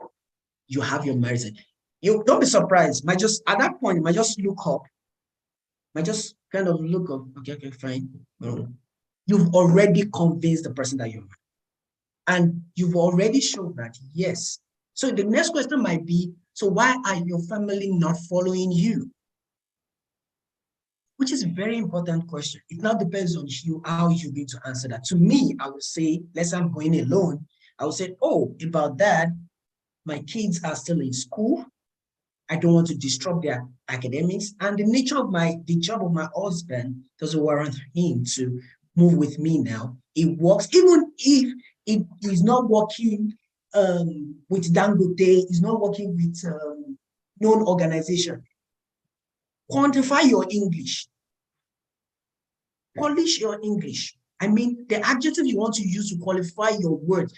You have your marriage. You don't be surprised. Might just at that point, might just look up, might just kind of look up. Okay, fine. You've already convinced the person that you're mad. And you've already shown that, yes. So the next question might be, so why are your family not following you? Which is a very important question. It now depends on you, how you're going to answer that. To me, I would say, let's say I'm going alone. I would say, oh, about that, my kids are still in school. I don't want to disrupt their academics. And the nature of the job of my husband doesn't warrant him to move with me now. It works, even if it is not working with Dangote, is not working with known organization. Quantify your English. Polish your English. I mean, the adjective you want to use to qualify your words,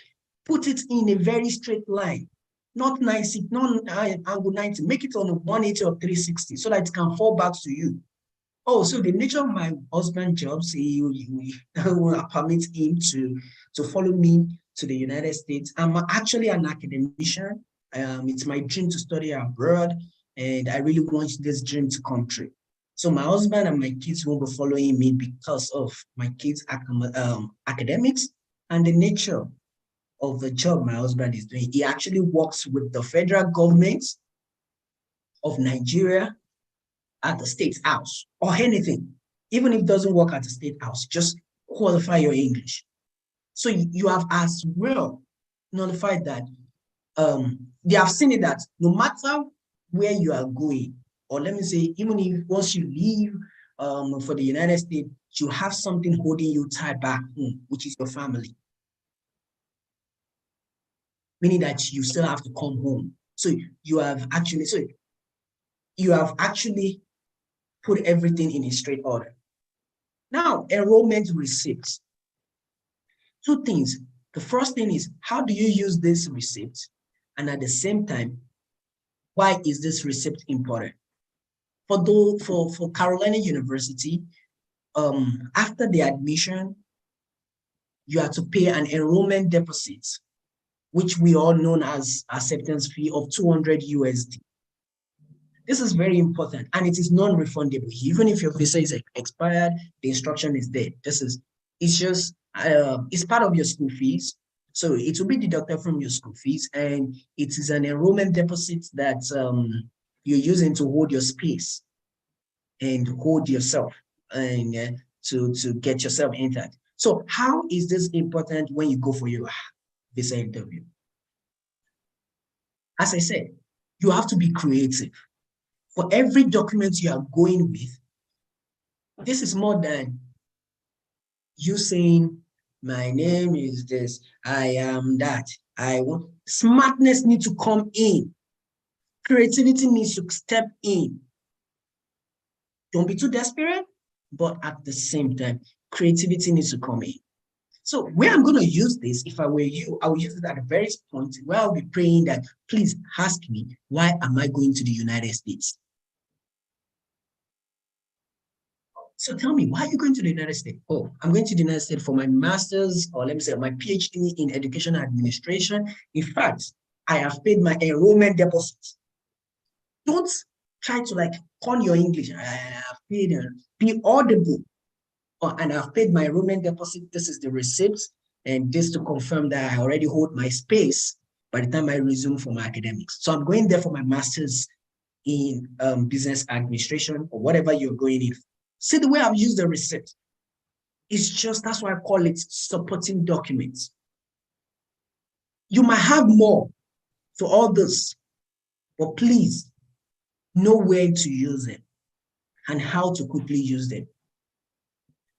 put it in a very straight line. Not 90, not angle 90, make it on a 180 or 360 so that it can fall back to you. Oh, so the nature of my husband's jobs, he will permit him to follow me to the United States. I'm actually an academician. It's my dream to study abroad, and I really want this dream to come true. So my husband and my kids will be following me because of my kids' academics and the nature of the job my husband is doing. He actually works with the federal government of Nigeria at the state house or anything. Even if it doesn't work at the state house, just qualify your English. So you have as well nullified that they have seen it that no matter where you are going, or let me say, even if once you leave for the United States, you have something holding you tied back home, which is your family. Meaning that you still have to come home. So you have actually put everything in a straight order. Now, enrollment receipts. Two things. The first thing is, how do you use this receipt? And at the same time, why is this receipt important? For Carolina University, after the admission, you have to pay an enrollment deposit, which we all know as acceptance fee of 200 USD. This is very important, and it is non-refundable. Even if your visa is expired, the instruction is there. It's part of your school fees. So it will be deducted from your school fees, and it is an enrollment deposit that you're using to hold your space and hold yourself and to get yourself entered. So how is this important when you go for your visa interview? As I said, you have to be creative. For every document you are going with, this is more than you saying, my name is this, I am that, I want. Smartness needs to come in. Creativity needs to step in. Don't be too desperate, but at the same time, creativity needs to come in. So where I'm going to use this, if I were you, I will use it at the very point where I'll be praying that, please ask me, why am I going to the United States? So tell me, why are you going to the United States? Oh, I'm going to the United States for my master's, or let me say my PhD in education administration. In fact, I have paid my enrollment deposit. Don't try to like con your English. I have paid, be audible. And I've paid my enrollment deposit. This is the receipt, and this to confirm that I already hold my space by the time I resume for my academics. So I'm going there for my master's in business administration or whatever you're going in. See the way I've used the receipt. It's just, that's why I call it supporting documents. You might have more for all this, but please know where to use them and how to quickly use them.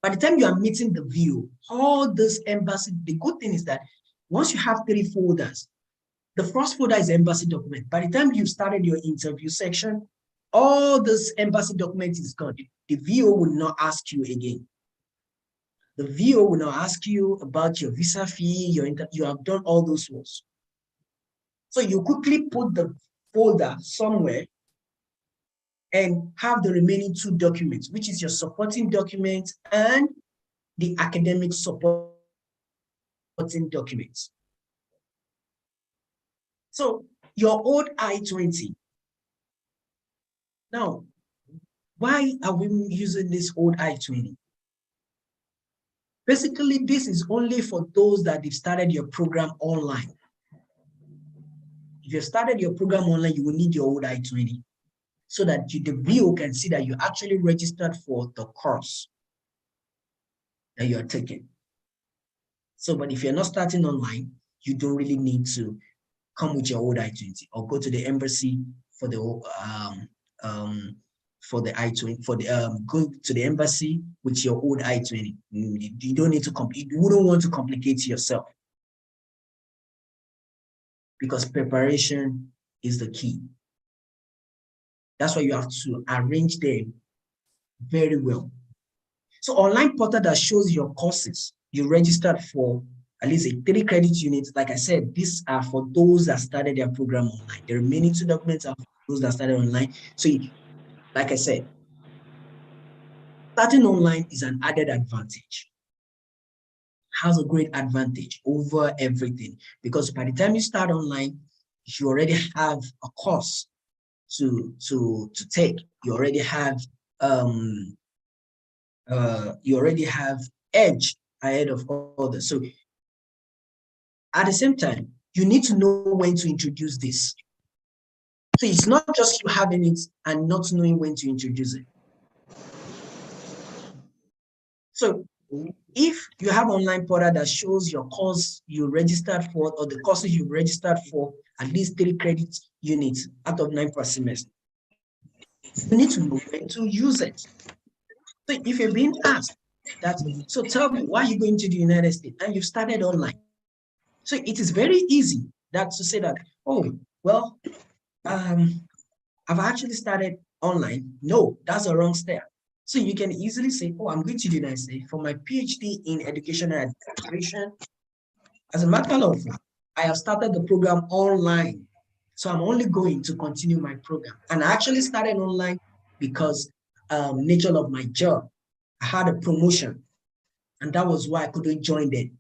By the time you are meeting the VO, all this embassy, the good thing is that once you have 3 folders, the first folder is embassy document. By the time you've started your interview section, all this embassy document is gone. The VO will not ask you again. The VO will not ask you about your visa fee, you have done all those ones. So you quickly put the folder somewhere and have the remaining 2 documents, which is your supporting document and the academic supporting documents. So your old I-20 Now, why are we using this old I-20? Basically, this is only for those that have started your program online. If you started your program online, you will need your old I-20 so that the VO can see that you actually registered for the course that you're taking. So, but if you're not starting online, you don't really need to come with your old I-20 or go to the embassy for the I-20, go to the embassy with your old I-20. You don't need to complete, you wouldn't want to complicate yourself, because preparation is the key. That's why you have to arrange them very well. So online portal that shows your courses you registered for, at least a 3 credit units. Like I said, these are for those that started their program online. The remaining 2 documents are for those that started online. So like I said, starting online is an added advantage. Has a great advantage over everything, because by the time you start online, you already have a course to take. You already have edge ahead of others. So at the same time, you need to know when to introduce this. So it's not just you having it and not knowing when to introduce it. So if you have online portal that shows your course you registered for, or the courses you registered for, at least 3 credit units out of 9 per semester, you need to know when to use it. So if you're being asked that, so tell me, why are you going to the United States? And you started online. So it is very easy that to say that, oh, well, I've actually started online. No, that's a wrong step. So you can easily say, oh, I'm going to the United States for my PhD in education and administration. As a matter of fact, I have started the program online. So I'm only going to continue my program. And I actually started online because nature of my job, I had a promotion, and that was why I couldn't join them.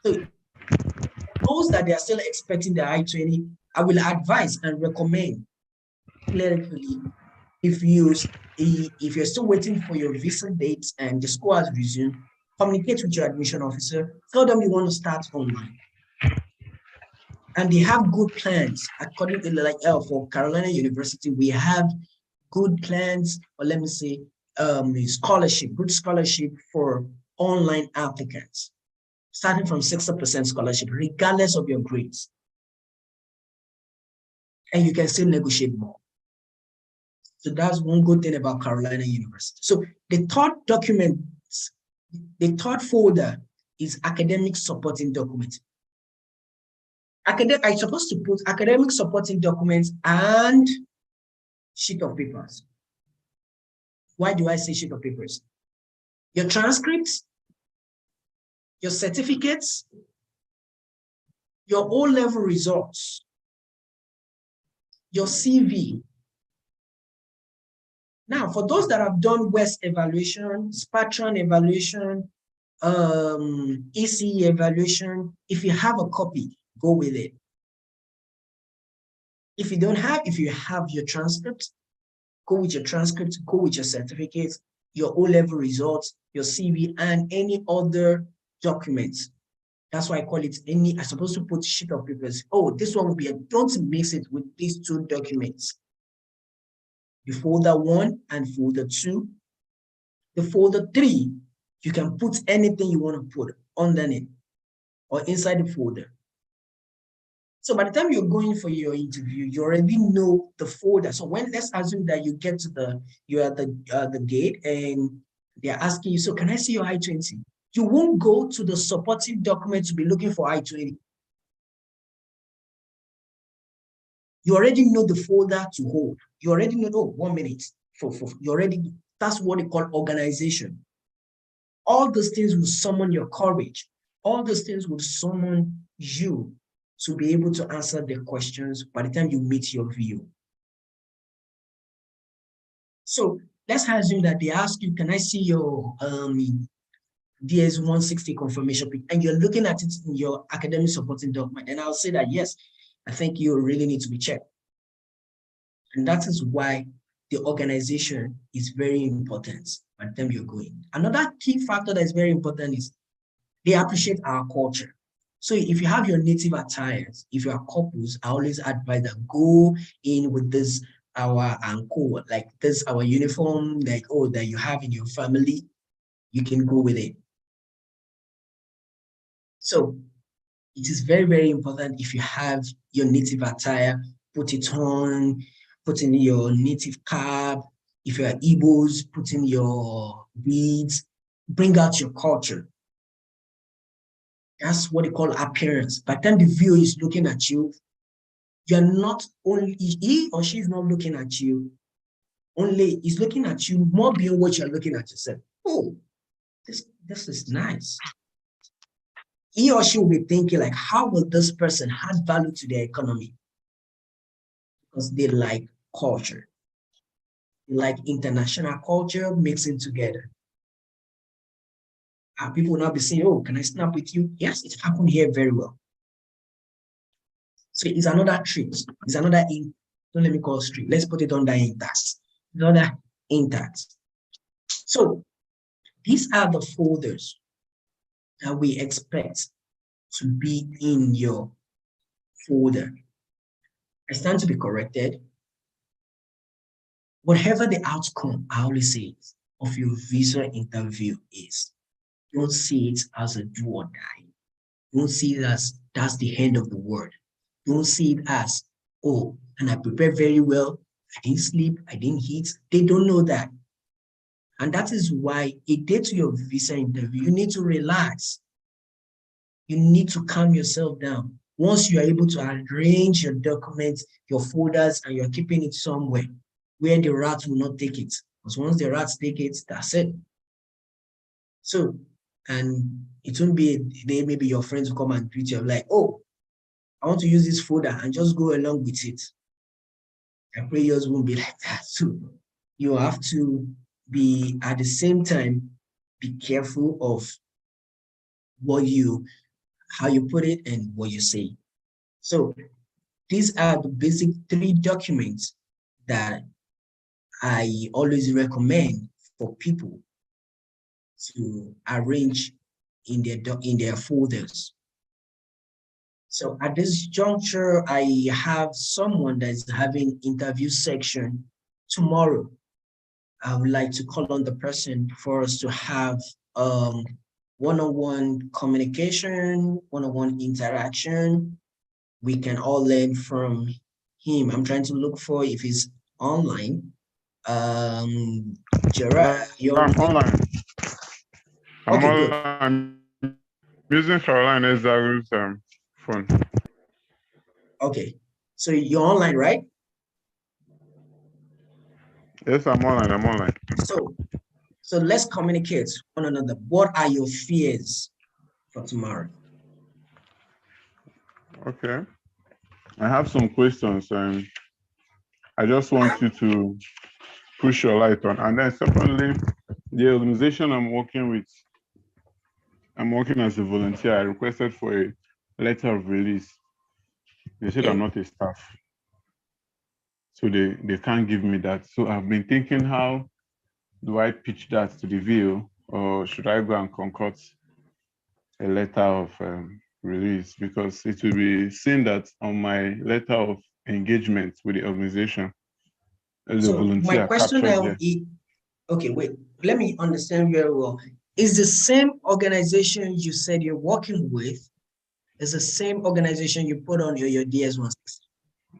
So those that they are still expecting the I-20, I will advise and recommend clearly, if you're still waiting for your visa dates and the school has resumed, communicate with your admission officer, tell them you want to start online. And they have good plans. According to, like, for Carolina University, we have good plans, or let me say, good scholarship for online applicants, starting from 60% scholarship, regardless of your grades. And you can still negotiate more. So that's one good thing about Carolina University. So the third folder is academic supporting documents. I'm supposed to put academic supporting documents and sheet of papers. Why do I say sheet of papers? Your transcripts, your certificates, your O-level results, your CV. Now, for those that have done WEST evaluation, Spatron evaluation, ECE evaluation, if you have a copy, go with it. If you have your transcript, go with your transcript, go with your certificates, your O-level results, your CV, and any other documents. That's why I call it I'm supposed to put sheet of papers. Oh, this one will be don't mix it with these 2 documents. The folder 1 and folder 2. The folder 3, you can put anything you want to put underneath or inside the folder. So by the time you're going for your interview, you already know the folder. So let's assume that you get to you're at the gate and they're asking you, so can I see your I-20? You won't go to the supporting document to be looking for I-20. You already know the folder to hold. You already know, oh, 1 minute. That's what they call organization. All those things will summon your courage. All those things will summon you to be able to answer the questions by the time you meet your VO. So let's assume that they ask you, can I see your DS-160 confirmation, and you're looking at it in your academic supporting document, and I'll say that, yes, I think you really need to be checked. And that is why the organization is very important by the time you're going. Another key factor that is very important is they appreciate our culture. So if you have your native attires, if you are couples, I always advise that go in with this our anko, like this our uniform, like oh that you have in your family, you can go with it. So it is very, very important if you have your native attire, put it on, put in your native cap. If you are Igbos, put in your beads, bring out your culture. That's what they call appearance. By the time the viewer is looking at you, you're not only, he or she is not looking at you, only is looking at you more beyond what you're looking at yourself. Oh, this is nice. He or she will be thinking like, how will this person add value to their economy? Because they like culture. They like international culture mixing together. And people will not be saying, oh, can I snap with you? Yes, it happened here very well. So it's another treat. It's another, don't let me call street. Let's put it under intact. Another intact. So these are the folders that we expect to be in your folder. I stand to be corrected. Whatever the outcome, I always say, of your visa interview is, don't see it as a do or die. Don't see it as that's the end of the world. Don't see it as, oh, and I prepared very well. I didn't sleep. I didn't eat. They don't know that. And that is why a day to your visa interview, you need to relax. You need to calm yourself down. Once you are able to arrange your documents, your folders, and you're keeping it somewhere where the rats will not take it. Because once the rats take it, that's it. So, and it won't be a day, maybe your friends will come and greet you like, oh, I want to use this folder and just go along with it. I pray yours won't be like that. So you have to be, at the same time, be careful of how you put it and what you say. So these are the basic 3 documents that I always recommend for people to arrange in their folders. So at this juncture, I have someone that's having interview section tomorrow. I would like to call on the person for us to have one-on-one communication, one-on-one interaction. We can all learn from him. I'm trying to look for if he's online. Gerard, you're I'm online. I'm okay, good. online. Using Caroline Ezaru's phone. Okay, so you're online, right? Yes, I'm online. I'm online. So let's communicate one another. What are your fears for tomorrow? Okay. I have some questions, and I just want you to push your light on. And then secondly, the organization I'm working with, I'm working as a volunteer. I requested for a letter of release. They said I'm not a staff. So they can't give me that. So I've been thinking, how do I pitch that to the VO, or should I go and concoct a letter of release? Because it will be seen that on my letter of engagement with the organization as a So volunteer. my question now is, okay, wait, let me understand very well. Is the same organization you said you're working with, is the same organization you put on your DS-160?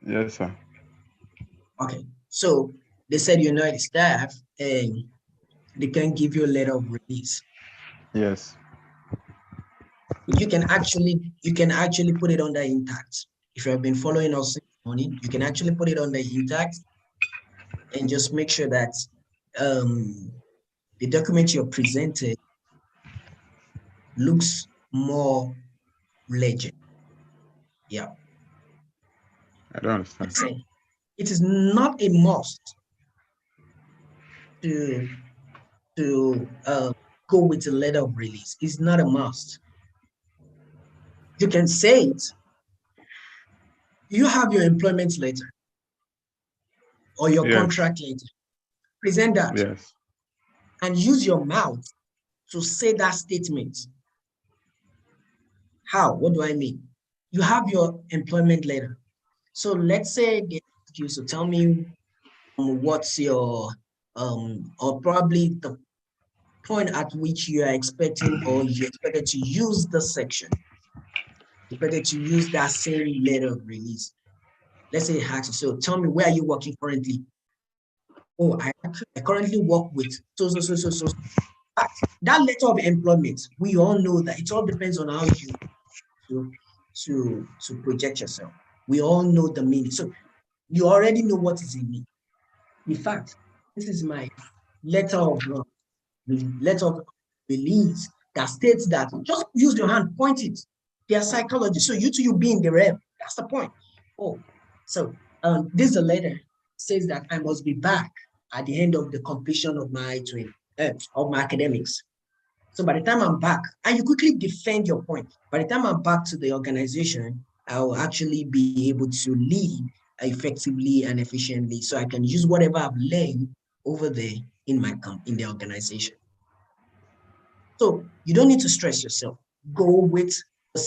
Yes, sir. Okay, so they said you're not a staff and they can give you a letter of release. Yes. You can actually put it under intact. If you have been following us this morning, you can actually put it under intact and just make sure that the document you're presented looks more legit. Yeah. I don't understand. It is not a must to go with the letter of release. It's not a must. You can say it. You have your employment letter. or your Yes. contract letter. Present that Yes. and use your mouth to say that statement. How? What do I mean? You have your employment letter. So let's say they ask you, so tell me what's your, or probably the point at which you are expecting or you expected to use the section. You expected to use that same letter of release. Let's say it asks you, so tell me, where are you working currently? Oh, I currently work with so. But that letter of employment, we all know that it all depends on how you to project yourself. We all know the meaning. So you already know what is in it. In fact, this is my letter of release that states that just use your hand, point it. They are psychologists. So you being the rep, that's the point. Oh, so this is a letter says that I must be back at the end of the completion of my academics. So by the time I'm back, and you quickly defend your point, by the time I'm back to the organization, I will actually be able to lead effectively and efficiently. So I can use whatever I've learned over there in the organization. So you don't need to stress yourself. Go with the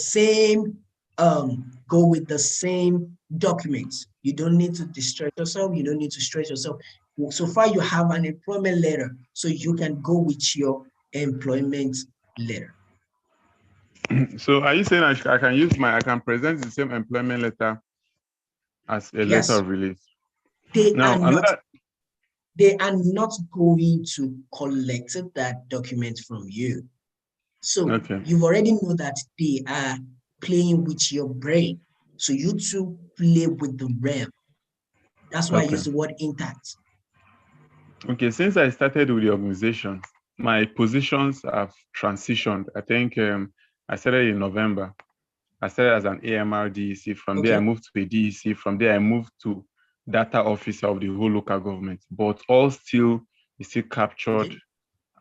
same documents. You don't need to distress yourself. You don't need to stress yourself. So far, you have an employment letter, so you can go with your employment letter. So are you saying I can present the same employment letter as a Yes. letter of release? They Now, are not going to collect that document from you. So okay. You already know that they are playing with your brain. So you two play with the RAM. That's why I use the word intact. Okay, since I started with the organization, my positions have transitioned. I think I started in November. I started as an AMR DEC. From there, I moved to a DEC. From there, I moved to data officer of the whole local government, but all still is still captured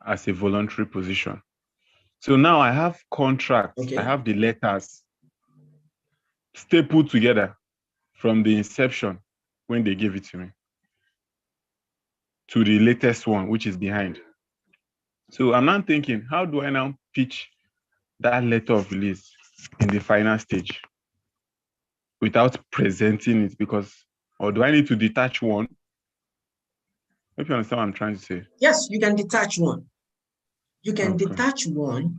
as a voluntary position. So now I have contracts. I have the letters stapled together from the inception when they gave it to me to the latest one, which is behind. So I'm now thinking, how do I now pitch that letter of release in the final stage without presenting it? Or do I need to detach one? If you understand what I'm trying to say. Yes, you can detach one. You can detach one,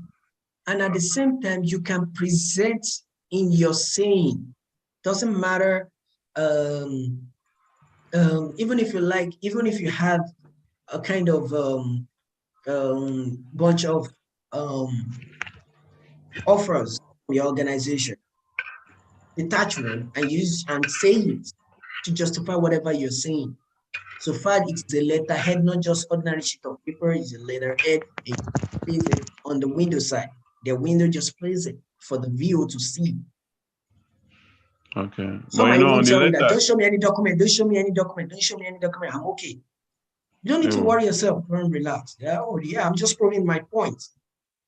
and at the same time, you can present in your saying. Doesn't matter, even if you have a kind of bunch of offers from your organization, detach one and use and say it to justify whatever you're saying. So far, it's a letterhead, not just ordinary sheet of paper. It's a letterhead. It plays it on the window side. The window just plays it for the viewer to see. Okay. Some might even tell me that, don't show me any document, don't show me any document, don't show me any document. I'm okay. You don't need to worry yourself. Don't relax. Yeah, I'm just proving my point.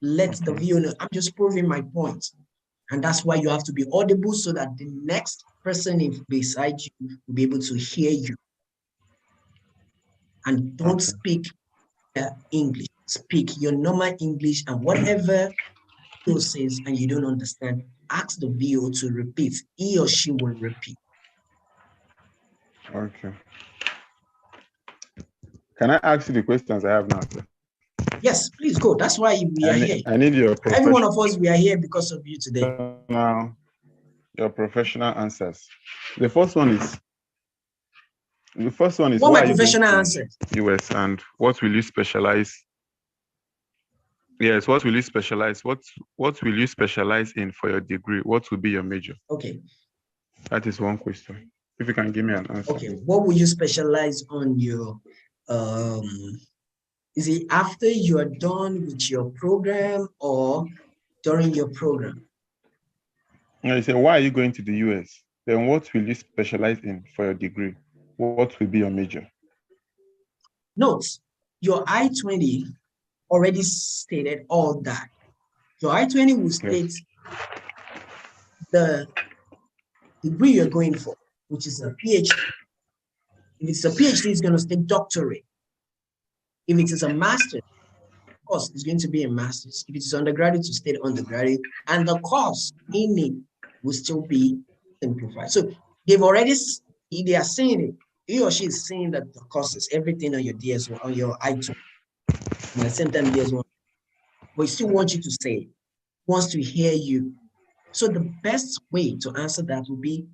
Let the viewer know I'm just proving my point. And that's why you have to be audible so that the next person beside you will be able to hear you. And don't speak English. Speak your normal English, and whatever he says and you don't understand, ask the VO to repeat. He or she will repeat. Okay. Can I ask you the questions I have now, sir? Yes, please go. That's why we are here. I need your Every one of us, we are here because of you today. Now, your professional answers. The first one is what my professional answer? US, and what will you specialize? Yes, what will you specialize? What will you specialize in for your degree? What will be your major? Okay. That is one question. If you can give me an answer. Okay, what will you specialize on your is it after you are done with your program or during your program? Now you say, why are you going to the US? Then what will you specialize in for your degree? What will be your major? Note, your I-20 already stated all that. Your I-20 will state the degree you're going for, which is a PhD. If it's a PhD, it's going to state doctorate. If it is a master, of course, it's going to be a master's. If it is undergraduate, to state undergraduate, and the course in it will still be simplified. So they've already, they are saying it. He or she is saying that the courses, everything on your DS1, on your I2, at the same time DS1, but he still wants you to say it, wants to hear you. So the best way to answer that would be,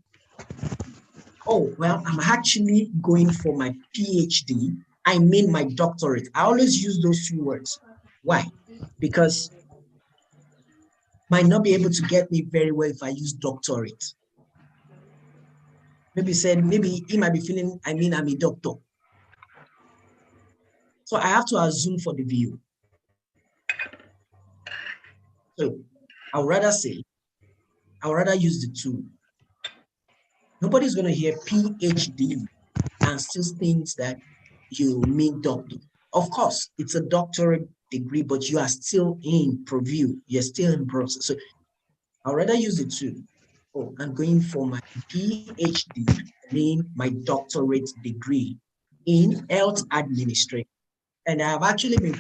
oh, well, I'm actually going for my PhD. I mean my doctorate. I always use those two words. Why? Because might not be able to get me very well if I use doctorate. Maybe he might be feeling, I mean, I'm a doctor. So I have to assume for the view. So I would rather use the two. Nobody's going to hear PhD and still thinks that you mean doctor. Of course, it's a doctorate degree, but you are still in purview. You're still in process. So I'd rather use the two. Oh, I'm going for my PhD, mean my doctorate degree in health administration. And I've actually been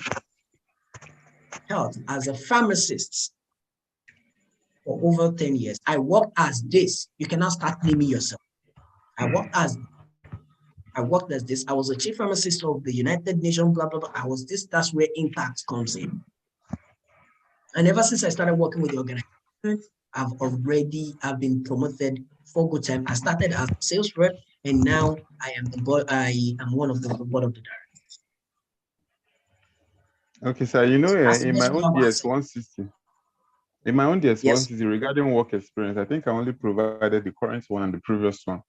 health as a pharmacist for over 10 years. I work as this. You cannot start naming yourself. I worked as this. I was a chief pharmacist of the United Nations, blah, blah, blah. I was this. That's where impact comes in. And ever since I started working with the organization, I've been promoted for good time. I started as a sales rep, and now I am one of the board of the directors. Okay, sir. You know, in my own DS160, regarding work experience, I think I only provided the current one and the previous one.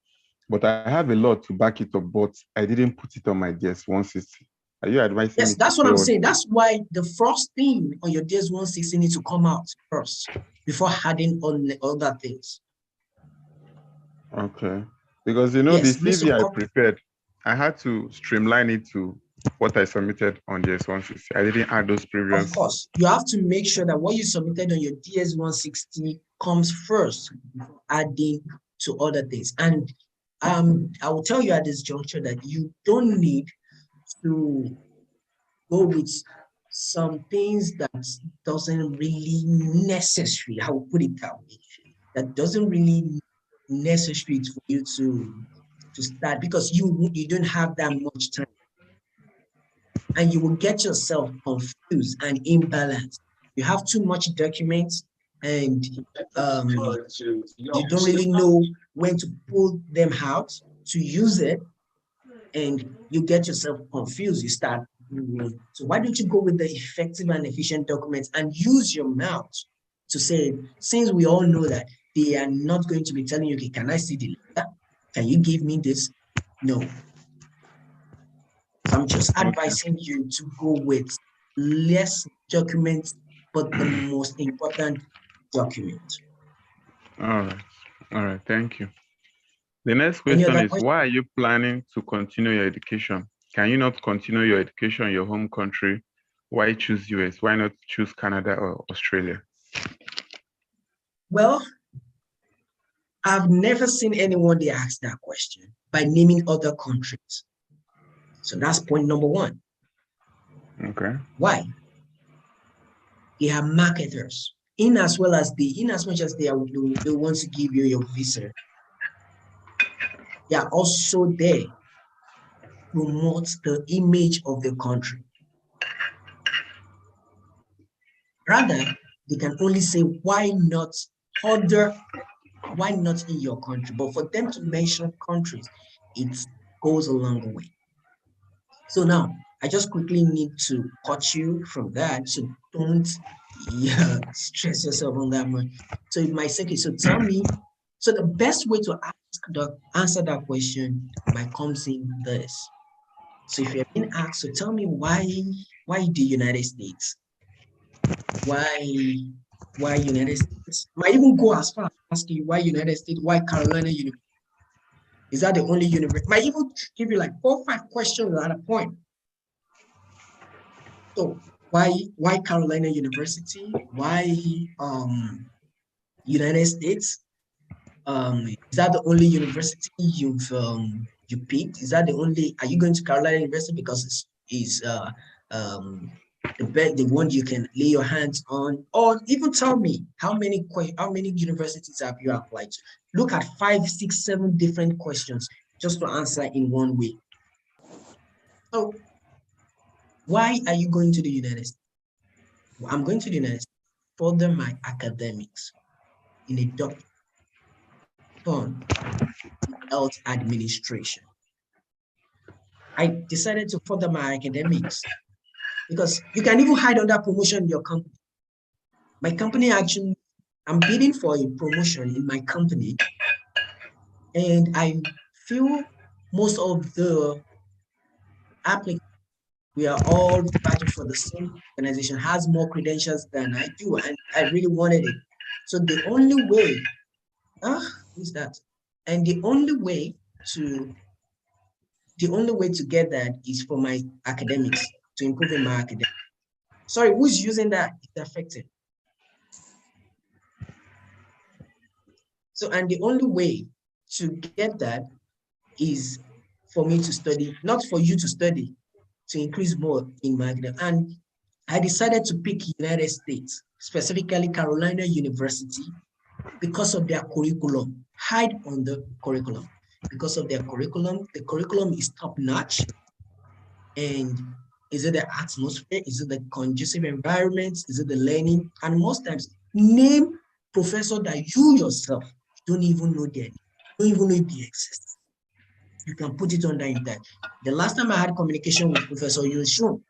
But I have a lot to back it up, but I didn't put it on my DS160. Are you advising me? Yes, that's what I'm saying. That's why the first thing on your DS160 needs to come out first before adding on other things. Okay. Because, you know, the CV I prepared, I had to streamline it to what I submitted on DS160. I didn't add those previous. Of course, you have to make sure that what you submitted on your DS160 comes first before adding to other things. And I will tell you at this juncture that you don't need to go with some things that doesn't really necessary. I will put it that way. That doesn't really necessary for you to start, because you don't have that much time, and you will get yourself confused and imbalanced. You have too much documents, and you don't really know when to pull them out to use it, and you get yourself confused. You start. So why don't you go with the effective and efficient documents and use your mouth to say, since we all know that they are not going to be telling you, okay, can I see the letter? Can you give me this? No. So I'm just advising you to go with less documents, but the most important document. All right, thank you. The next question is, why are you planning to continue your education? Can you not continue your education in your home country? Why choose US? Why not choose Canada or Australia? Well, I've never seen anyone they ask that question by naming other countries. So that's point number one. Okay. Why? They are marketers. In as much as they want to give you your visa, they are also there to promote the image of the country. Rather, they can only say, why not in your country? But for them to mention countries, it goes a long way. So now, I just quickly need to cut you from that, so don't stress yourself on that much. So it might say, okay, so tell me, so the best way to answer that question might comes in this. So if you're being asked, so tell me why the United States? Why United States? Might even go as far as asking you why United States, why Carolina University? Is that the only university? Might even give you like 4 or 5 questions at a point. So why Carolina University? Why United States? Is that the only university you've you picked? Is that the only? Are you going to Carolina University because it's the one you can lay your hands on? Or even tell me how many universities have you applied to? Look at 5, 6, 7 different questions just to answer in one way. So why are you going to the United States? Well, I'm going to the United States to further my academics in a doctorate on health administration. I decided to further my academics because you can even hide under promotion in your company. My company actually, I'm bidding for a promotion in my company, and I feel most of the applicants, we are all fighting for the same organization, has more credentials than I do, and I really wanted it. So the only way, who's that? And the only way to get that is for my academics, to improve in my academics. Sorry, who's using that? It's affected. So, and the only way to get that is for me to study, not for you to study, to increase more in my academics. And I decided to pick United States, specifically Carolina University, because of their curriculum. Hide on the curriculum. Because of their curriculum, the curriculum is top-notch. And is it the atmosphere? Is it the conducive environment? Is it the learning? And most times, name professor that you yourself don't even know their name, don't even know if they exist. You can put it on the internet. The last time I had communication with Professor Yoshun,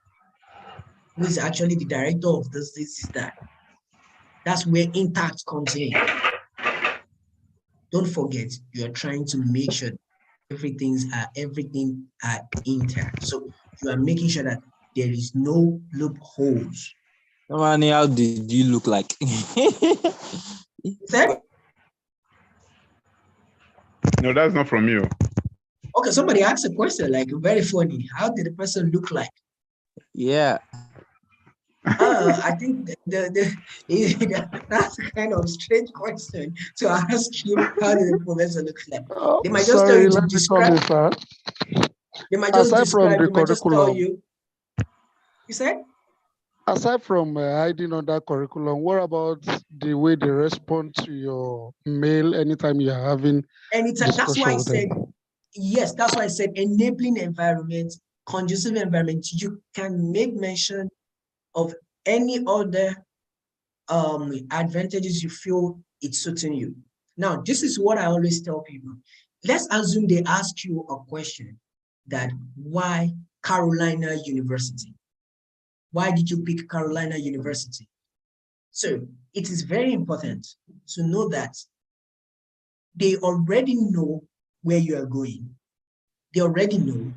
who is actually the director of this is that. That's where Intact comes in. Don't forget, you're trying to make sure everything are intact. So you are making sure that there is no loopholes. Normani, how did you look like? Said? No, that's not from you. Okay, somebody asked a question like very funny. How did the person look like? Yeah. I think that's a kind of strange question to ask you. How did the professor look like? They might just tell you to describe. They might just describe. They might just tell you. You said? Aside from hiding on that curriculum, what about the way they respond to your mail anytime you're having anytime? That's why I with said them? yes. That's why I said enabling environment, conducive environment. You can make mention of any other advantages you feel it's suiting you. Now, this is what I always tell people. Let's assume they ask you a question that why Carolina University? Why did you pick Carolina University? So it is very important to know that they already know where you are going. They already know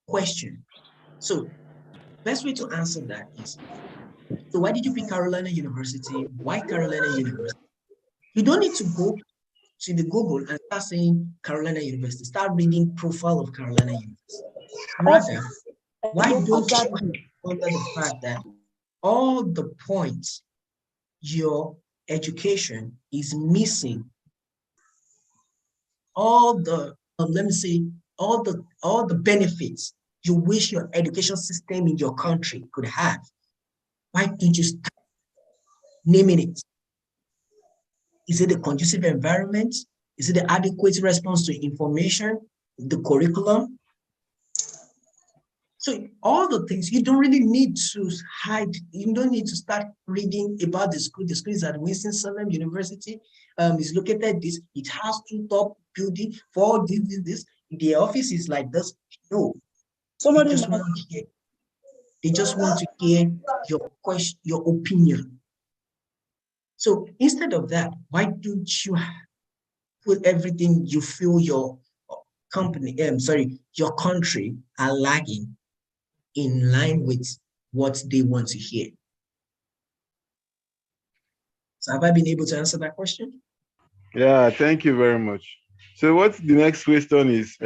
question. So best way to answer that is, so why did you pick Carolina University? Why Carolina University? You don't need to go to the Google and start saying Carolina University. Start reading profile of Carolina University. Rather, why don't you under the fact that all the points your education is missing, all the let me say all the benefits you wish your education system in your country could have, why don't you start naming it? Is it a conducive environment? Is it the adequate response to information, the curriculum? So all the things, you don't really need to hide. You don't need to start reading about the school. The school is at Winston-Salem University. It's located this. It has 2 top building for this. The office is like this. No, they just want to hear your question, your opinion. So instead of that, why don't you put everything you feel your company, your country are lagging in line with what they want to hear? So have I been able to answer that question? Yeah, thank you very much. So what's the next question is,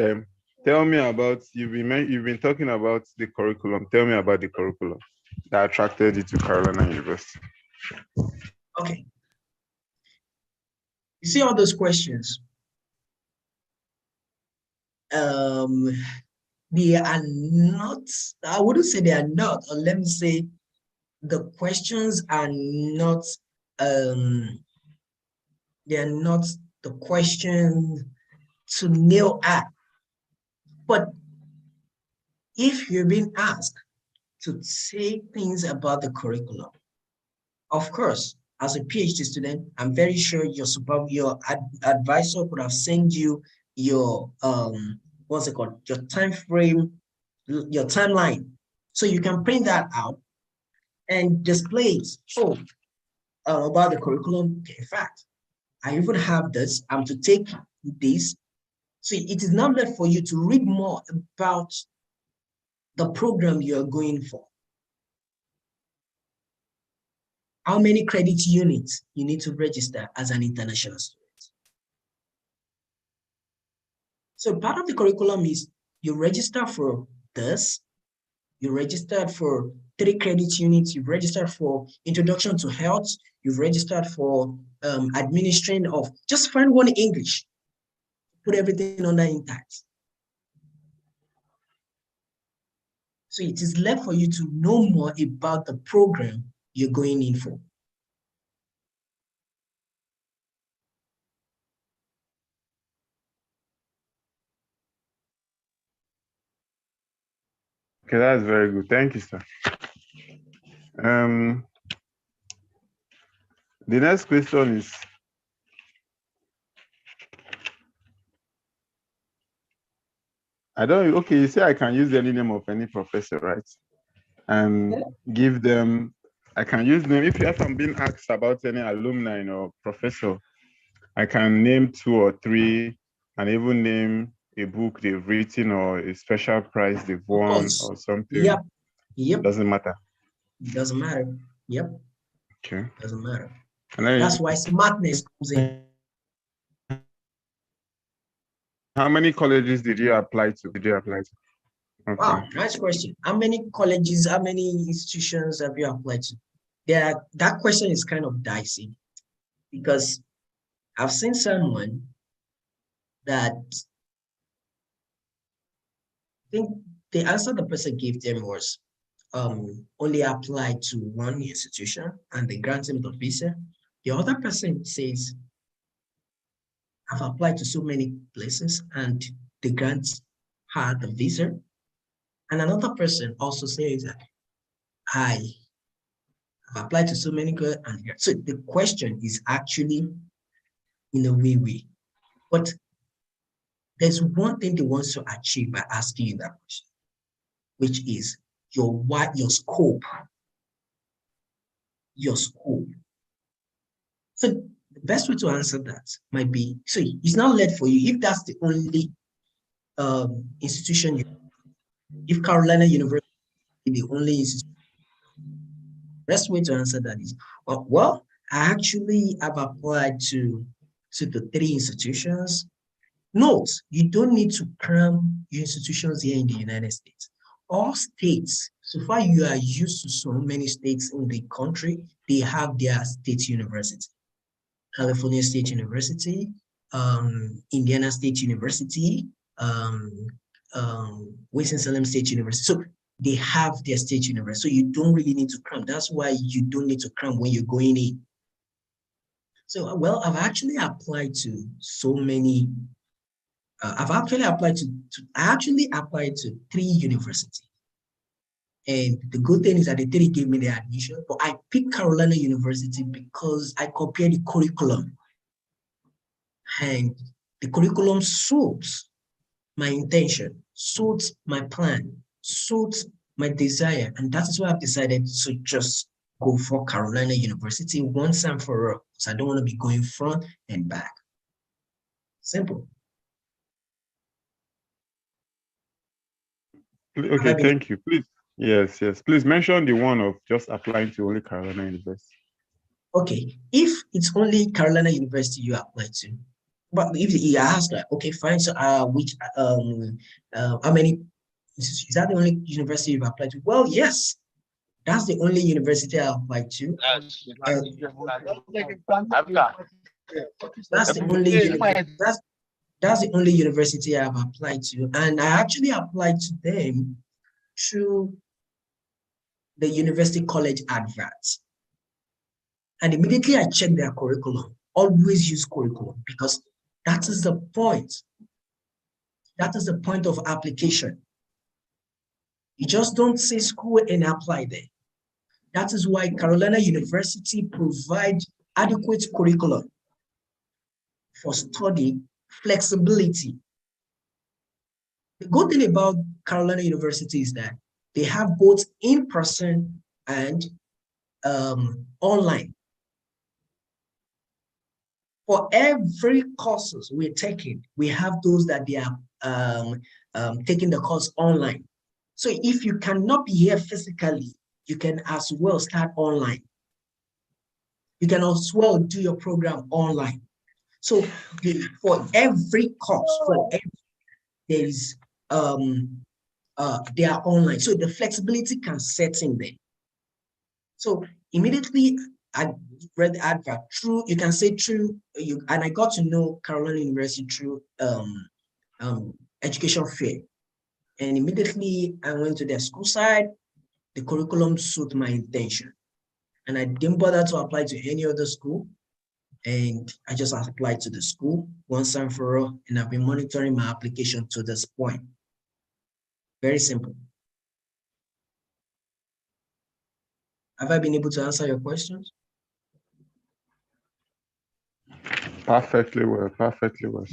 tell me about, you've been talking about the curriculum. Tell me about the curriculum that attracted you to Carolina University. Okay. You see all those questions? um, they are not, I wouldn't say they are not, or let me say the questions are not, they are not the question to nail at. But if you're being asked to say things about the curriculum, of course, as a PhD student, I'm very sure your advisor could have sent you your what's it called, your time frame, your timeline, so you can print that out and display it. Oh, about the curriculum. In fact, I even have this. I'm to take this. So it is not left for you to read more about the program you're going for. How many credit units you need to register as an international student. So part of the curriculum is you register for this, you registered for 3 credit units, you've registered for introduction to health, you've registered for administering of, just find one English, put everything under intact. So it is left for you to know more about the program you're going in for. Okay, that's very good. Thank you, sir. The next question is, okay, you say I can use any name of any professor, right? And give them, I can use them, if I'm being asked about any alumni or professor, I can name 2 or 3 and even name a book they've written or a special prize they've won or something. Yep. Yep. Doesn't matter. It doesn't matter. Yep. Okay. Doesn't matter. And then, that's why smartness comes in. How many colleges did you apply to? Okay. Wow, nice question. How many colleges, how many institutions have you applied to? Yeah, that question is kind of dicey because I've seen someone that I think the answer the person gave them was only apply to one institution and they grant him the visa. The other person says, I've applied to so many places and they grant her the visa. And another person also says that I've applied to so many girls. And so the question is actually in a way. But there's one thing they want to achieve by asking you that question, which is your scope. Your scope. So the best way to answer that might be, so it's not led for you if that's the only institution if Carolina University is the only institution. Best way to answer that is, well, I actually have applied to the 3 institutions. Note, you don't need to cram your institutions here in the United States. All states, so far you are used to so many states in the country, they have their state university. California State University, Indiana State University, Winston-Salem State University. So they have their state university. So you don't really need to cram. That's why you don't need to cram when you're going in. So, well, I've actually applied to so many. I actually applied to 3 universities. And the good thing is that the 3 gave me the admission, but I picked Carolina University because I compared the curriculum. And the curriculum suits my intention, suits my plan, suits my desire. And that is why I've decided to just go for Carolina University once and for all. So I don't want to be going front and back. Simple. Okay, thank you. Please. Yes. Please mention the one of just applying to only Carolina University. Okay, if it's only Carolina University you apply to, but if you ask like, okay, fine, so which how many, is that the only university you've applied to? Well, yes, that's the only university I applied to. That's the only university. That's the only university I've applied to. And I actually applied to them through the University College adverts. And immediately I checked their curriculum. Always use curriculum because that is the point. That is the point of application. You just don't say school and apply there. That is why Carolina University provides adequate curriculum for study flexibility. The good thing about Carolina University is that they have both in-person and online. For every courses we're taking, we have those that they are taking the course online. So if you cannot be here physically, you can as well start online. You can as well do your program online. So for every course, there is they are online. So the flexibility can set in there. So immediately I read the advert through, you can say through you, and I got to know Carolina University through education fair. And immediately I went to their school side. The curriculum suited my intention. And I didn't bother to apply to any other school. And I just applied to the school once and for all. And I've been monitoring my application to this point. Very simple. Have I been able to answer your questions? Perfectly well, perfectly well.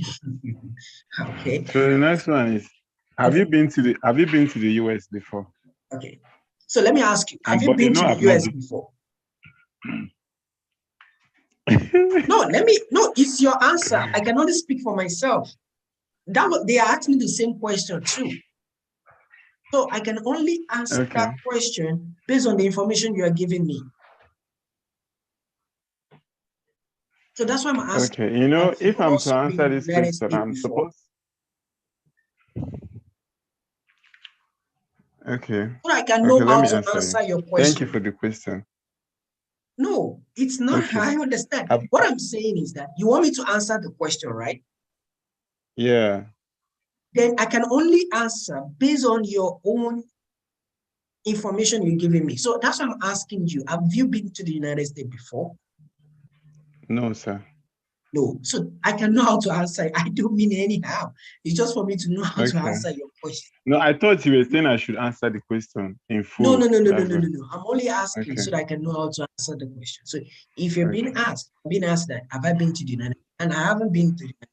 Okay. So the next one is, have you been to the US before? Okay. So let me ask you, have you been to the US before? No, it's your answer. I can only speak for myself. They asked me the same question too. So I can only answer that question based on the information you are giving me. So that's why I'm asking. Okay, you know, if I'm to answer this question, I'm supposed. Okay. So I can know how to answer your question. Thank you for the question. No, it's not. Okay. I understand. What I'm saying is that you want me to answer the question, right? Yeah. Then I can only answer based on your own information you're giving me. So that's why I'm asking you, have you been to the United States before? No, sir. No. So I can know how to answer. I don't mean anyhow. It's just for me to know how to answer your question. No, I thought you were saying I should answer the question in full. No. I'm only asking so that I can know how to answer the question. So if you're being asked that, have I been to the United States? And I haven't been to the United States.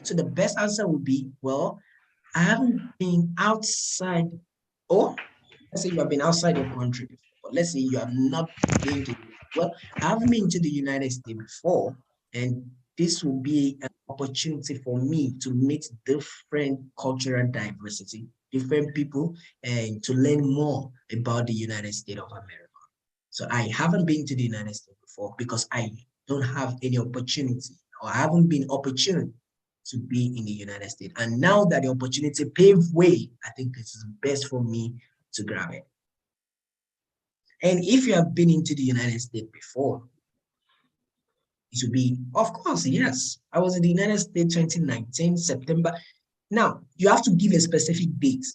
So the best answer would be, well, I haven't been outside, or let's say you have been outside your country before, but let's say you have not been to, well, I haven't been to the United States before, and this will be an opportunity for me to meet different cultural diversity, different people, and to learn more about the United States of America. So I haven't been to the United States before because I don't have any opportunity, or I haven't been opportune to be in the United States. And now that the opportunity paved way, I think this is best for me to grab it. And if you have been into the United States before, it would be, of course, yes. I was in the United States 2019, September. Now, you have to give a specific date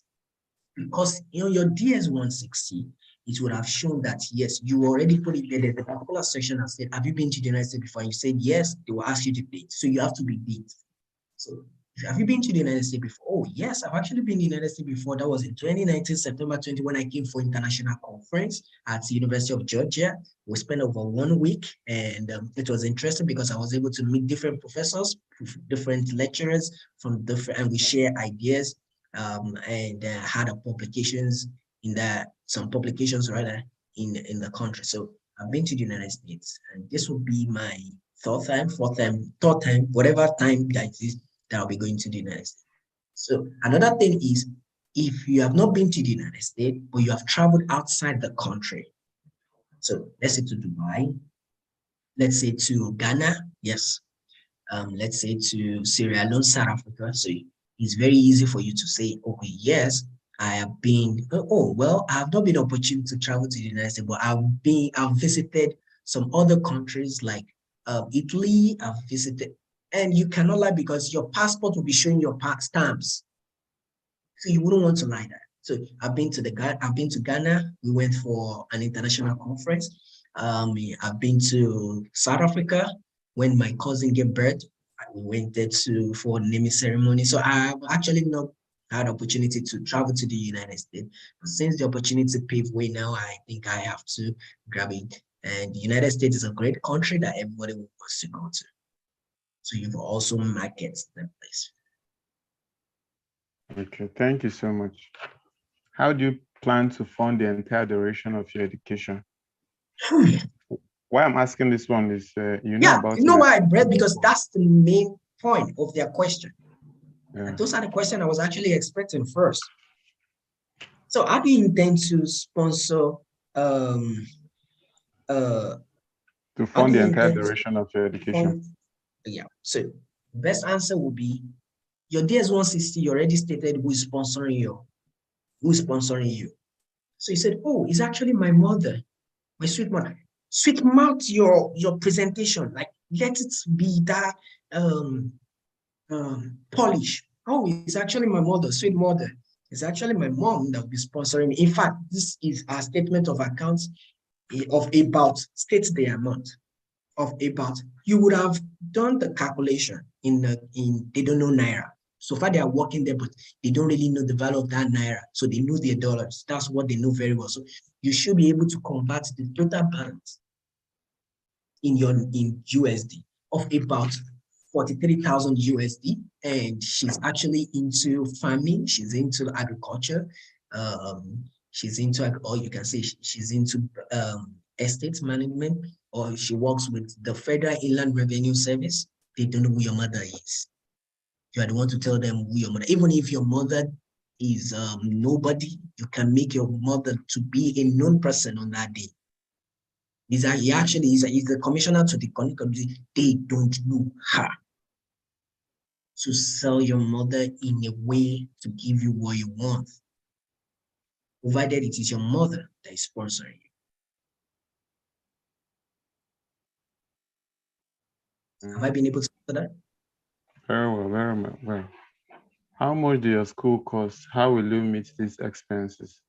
because your DS-160, it would have shown that, yes, you already put it there. There's a particular section that said, have you been to the United States before? And you said, yes, they will ask you the date. So you have to be date. So have you been to the United States before? Oh, yes, I've actually been to the United States before. That was in 2019, September 20, when I came for international conference at the University of Georgia. We spent over 1 week, and it was interesting because I was able to meet different professors, different lecturers from different, and we share ideas and had publications some publications rather in the country. So I've been to the United States, and this will be my third time, whatever time that is that I'll be going to the United States. So another thing is, if you have not been to the United States, but you have traveled outside the country, so let's say to Dubai, let's say to Ghana, yes, let's say to Sierra Leone, South Africa. So it's very easy for you to say, okay, yes, I have been, I have not been opportune to travel to the United States, but I've visited some other countries like Italy, I've visited, And you cannot lie because your passport will be showing your stamps. So you wouldn't want to lie that. So I've been to Ghana. We went for an international conference. I've been to South Africa when my cousin gave birth. We went there for naming ceremony. So I've actually not had opportunity to travel to the United States. But since the opportunity paved way now, I think I have to grab it. And the United States is a great country that everybody wants to go to. So you've also marketed the place. Okay, thank you so much. How do you plan to fund the entire duration of your education? Why I'm asking this one is, you know why I bred, because that's the main point of their question. Yeah. And those are the questions I was actually expecting first. So how do you intend to sponsor to fund the entire duration of your education? Yeah, so best answer would be your DS-160, you already stated who is sponsoring you. So you said, oh, it's actually my mother, my sweet mother. Sweet mouth your presentation, like let it be that polish. Oh, it's actually my mother, sweet mother. It's actually my mom that will be sponsoring me. In fact, this is a statement of accounts of about, states the amount of about. You would have done the calculation in they don't know Naira. So far they are working there, but they don't really know the value of that Naira. So they know their dollars. That's what they know very well. So you should be able to convert the total balance in USD of about 43,000 USD. And she's actually into farming. She's into agriculture. She's into, or you can say she's into estate management, or she works with the Federal Inland Revenue Service. They don't know who your mother is. You are the one to tell them who your mother. Even if your mother is nobody, you can make your mother to be a known person on that day. He's the commissioner to the community. They don't know her. To sell your mother in a way to give you what you want, provided it is your mother that is sponsoring you. Have I been able to answer that? Very well, very well. How much do your school cost? How will you meet these expenses?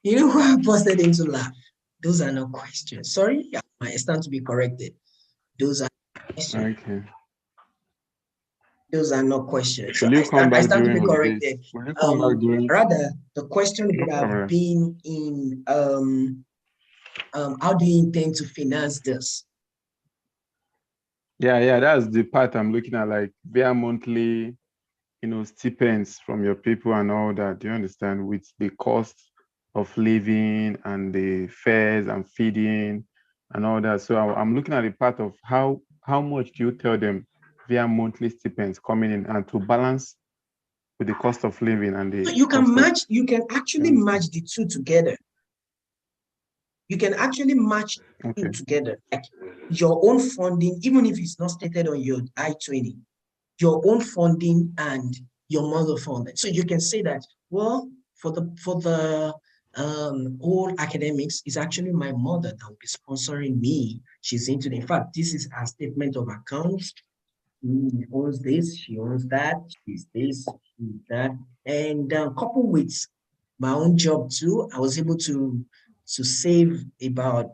You know who I busted into laugh? Those are not questions. Sorry, I stand to be corrected. Those are questions. Okay. Those are not questions. Will you come back during corrected. Will you come back during? Rather, the question would have been in how do you intend to finance this? Yeah, that's the part I'm looking at, like via monthly, stipends from your people and all that. Do you understand? With the cost of living and the fares and feeding and all that. So I'm looking at the part of how much do you tell them via monthly stipends coming in, and to balance with the cost of living and the. So you can actually match the two together. You can actually match two together. Like your own funding, even if it's not stated on your I-20, your own funding and your mother funding. So you can say that, well, for the whole academics, is actually my mother that will be sponsoring me. She's into it. In fact, this is a statement of accounts. She owns this, she owns that, she's this, she's that. And coupled with my own job too, I was able to save about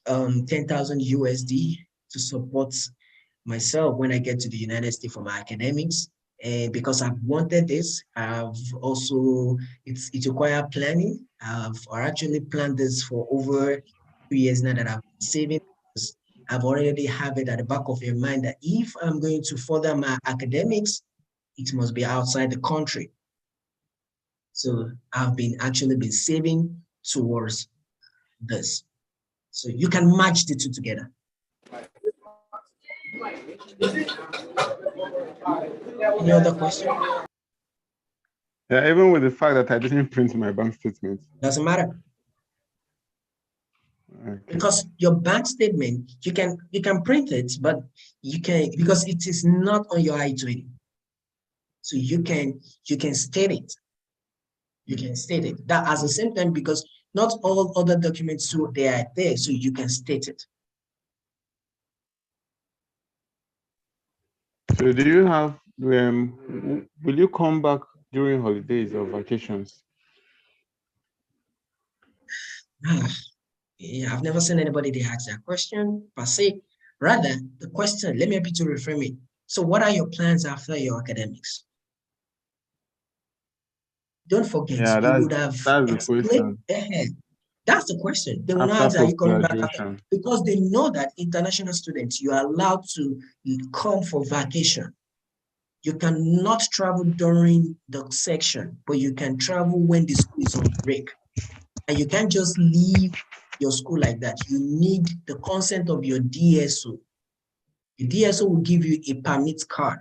10,000 USD to support myself when I get to the United States for my academics. And because I've wanted this, I've also, it requires planning. I've actually planned this for over 2 years now that I've been saving. I've already have it at the back of your mind that if I'm going to further my academics, it must be outside the country. So I've actually been saving towards this. So you can match the two together. Any other question? Yeah, even with the fact that I didn't print my bank statement. Doesn't matter. Okay. Because your bank statement, you can print it, but you can, because it is not on your I-20. So you can state it. You can state it. That at the same time, because Not all other documents, so they are there, so you can state it. So do you have, will you come back during holidays or vacations? Yeah, I've never seen anybody they ask that question per se. Rather, the question, let me help you to reframe it. So what are your plans after your academics? Don't forget, Yeah, you would have that's the explained question. ahead. That's the question. They will not After ask, are you coming back after? post-graduation. Because they know that international students, you are allowed to come for vacation. You cannot travel during the section, but you can travel when the school is on break. And you can't just leave your school like that. You need the consent of your DSO. The DSO will give you a permit card,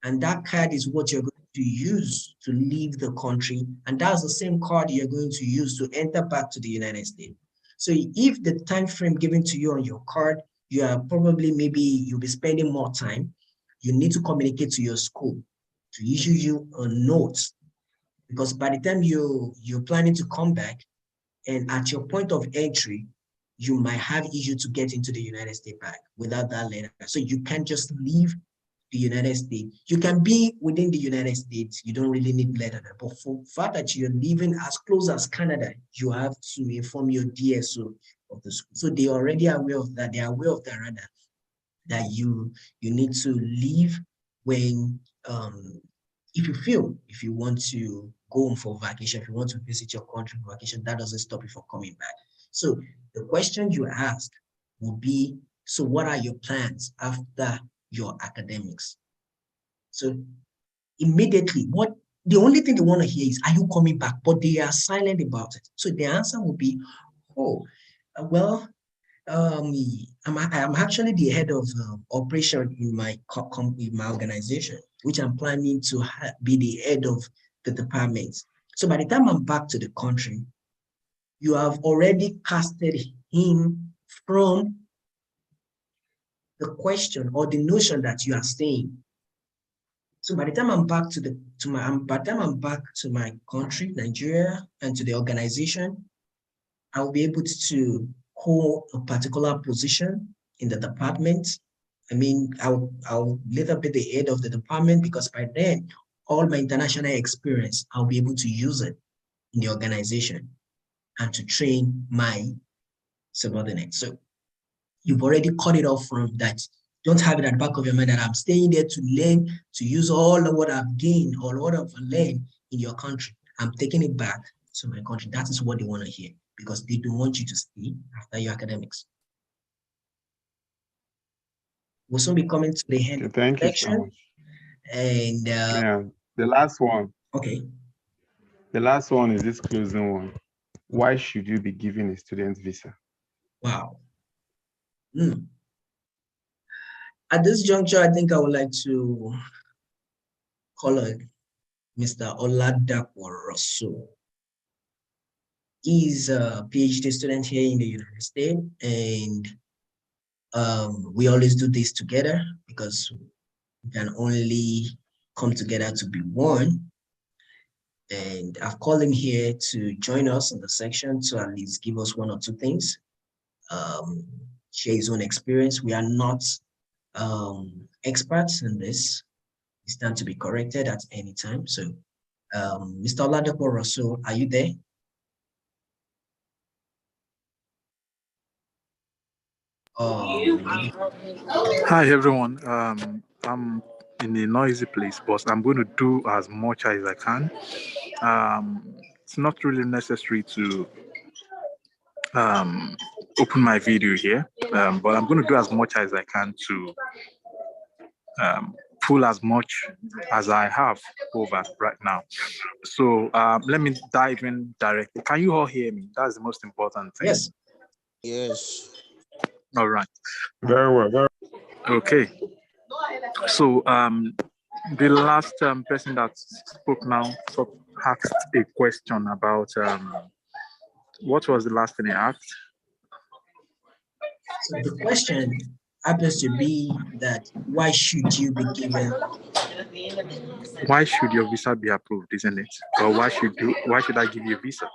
and that card is what you're going to use to leave the country, and that's the same card you're going to use to enter back to the United States. So if the time frame given to you on your card, you are probably, maybe you'll be spending more time, you need to communicate to your school to issue you a note, because by the time you're planning to come back, and at your point of entry, you might have issue to get into the United States back without that letter. So you can't just leave the United States. You can be within the United States. You don't really need letter. But for the fact that you're living as close as Canada, you have to inform your DSO of the school. So they are already aware of that. They are aware of that, rather, that you need to leave when, if you want to go home for vacation, if you want to visit your country for vacation, that doesn't stop you from coming back. So the question you asked will be, so what are your plans after your academics? So immediately, the only thing they want to hear is, are you coming back? But they are silent about it. So the answer will be, well, I'm actually the head of operation in my organization, which I'm planning to be the head of the department. So by the time I'm back to the country, you have already casted him from the question or the notion that you are saying. So by the time I'm back to my country, Nigeria, and to the organization, I'll be able to hold a particular position in the department. I mean, I'll later be the head of the department, because by then, all my international experience, I'll be able to use it in the organization and to train my subordinates. So you've already cut it off from that. Don't have it at the back of your mind that I'm staying there to learn, to use all of what I've gained or what I've learned in your country. I'm taking it back to my country. That is what they want to hear, because they don't want you to stay after your academics. We'll soon be coming to the end of the Thank you so section. much. And Yeah, the last one. okay. The last one is this closing one. Why should you be given a student visa? Wow. At this juncture, I think I would like to call on Mr. Oladapo Rosso. He's a PhD student here in the United States, and we always do this together because we can only come together to be one. And I've called him here to join us in the section to at least give us one or two things, share his own experience. We are not experts in this. We stand to be corrected at any time. So, Mr. Oladapo Rosso, are you there? Hi everyone. I'm in a noisy place, but I'm going to do as much as I can. It's not really necessary to open my video here, but I'm going to do as much as I can to pull as much as I have over right now. So let me dive in directly. Can you all hear me? That's the most important thing. Yes. Yes. All right. Very well. Very Okay. So the last person that spoke now asked a question about what was the last thing he asked? So the question happens to be that why should you be given? Why should your visa be approved, isn't it? Or why should I give you a visa?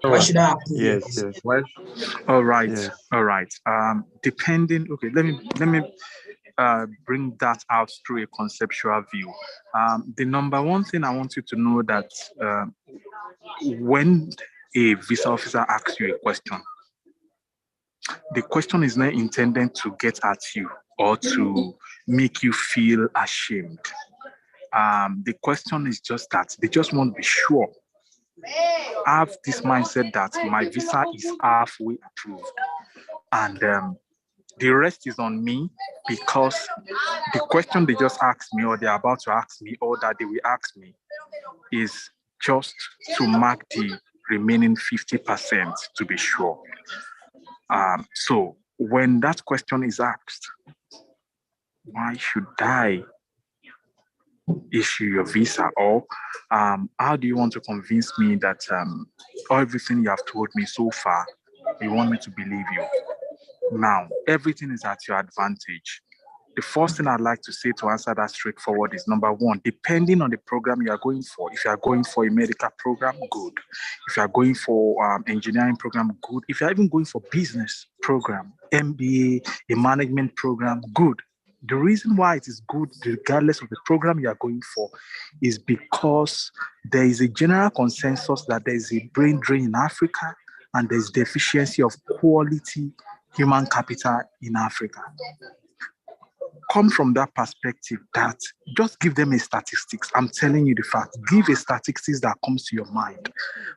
Why should I approve your Yes, visa? yes. Why? All right, Yes. all right. Depending. Okay, let me bring that out through a conceptual view. The number one thing I want you to know that when a visa officer asks you a question, the question is not intended to get at you or to make you feel ashamed. The question is just that they just want to be sure. Have this mindset that my visa is halfway approved, and the rest is on me, because the question they just asked me, or they're about to ask me, or that they will ask me, is just to mark the remaining 50% to be sure. So when that question is asked, why should I issue your visa? Or how do you want to convince me that everything you have told me so far, you want me to believe you? Now, everything is at your advantage. The first thing I'd like to say to answer that straightforward is, number one, depending on the program you are going for. If you are going for a medical program, good. If you are going for engineering program, good. If you're even going for business program, MBA, a management program, good. The reason why it is good, regardless of the program you are going for, is because there is a general consensus that there is a brain drain in Africa, and there's deficiency of quality human capital in Africa. Come from that perspective, that just give them a statistics. I'm telling you the fact. Give a statistics that comes to your mind.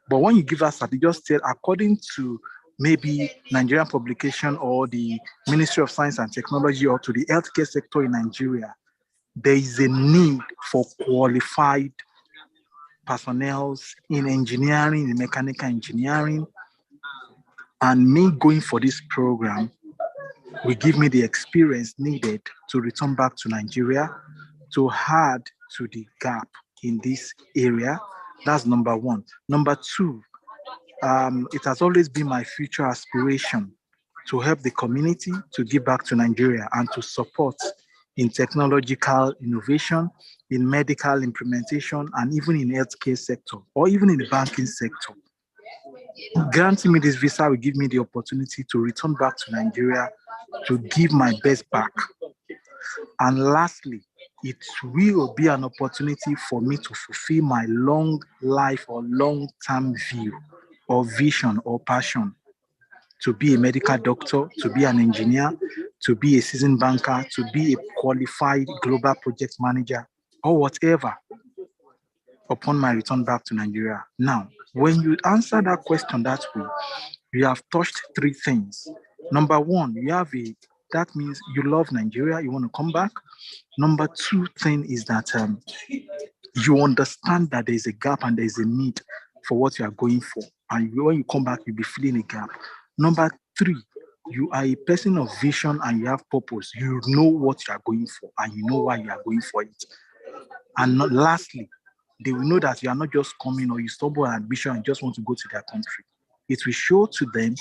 But when you give us that, just tell, according to maybe Nigerian publication or the Ministry of Science and Technology, or to the healthcare sector in Nigeria, there is a need for qualified personnel in engineering, in mechanical engineering. And me going for this program will give me the experience needed to return back to Nigeria to add to the gap in this area. That's number one. Number two, it has always been my future aspiration to help the community to give back to Nigeria and to support in technological innovation, in medical implementation, and even in healthcare sector, or even in the banking sector. Granting me this visa will give me the opportunity to return back to Nigeria to give my best back. And lastly, it will be an opportunity for me to fulfill my long life or long-term view or vision or passion, to be a medical doctor, to be an engineer, to be a seasoned banker, to be a qualified global project manager, or whatever, upon my return back to Nigeria. Now, when you answer that question that way, you have touched three things. Number one, that means you love Nigeria, you want to come back. Number two thing is that you understand that there is a gap and there is a need for what you are going for. And when you come back, you'll be filling a gap. Number three, you are a person of vision and you have purpose. You know what you are going for and you know why you are going for it. And lastly, they will know that you are not just coming or you stumble an ambition and just want to go to their country. It will show to them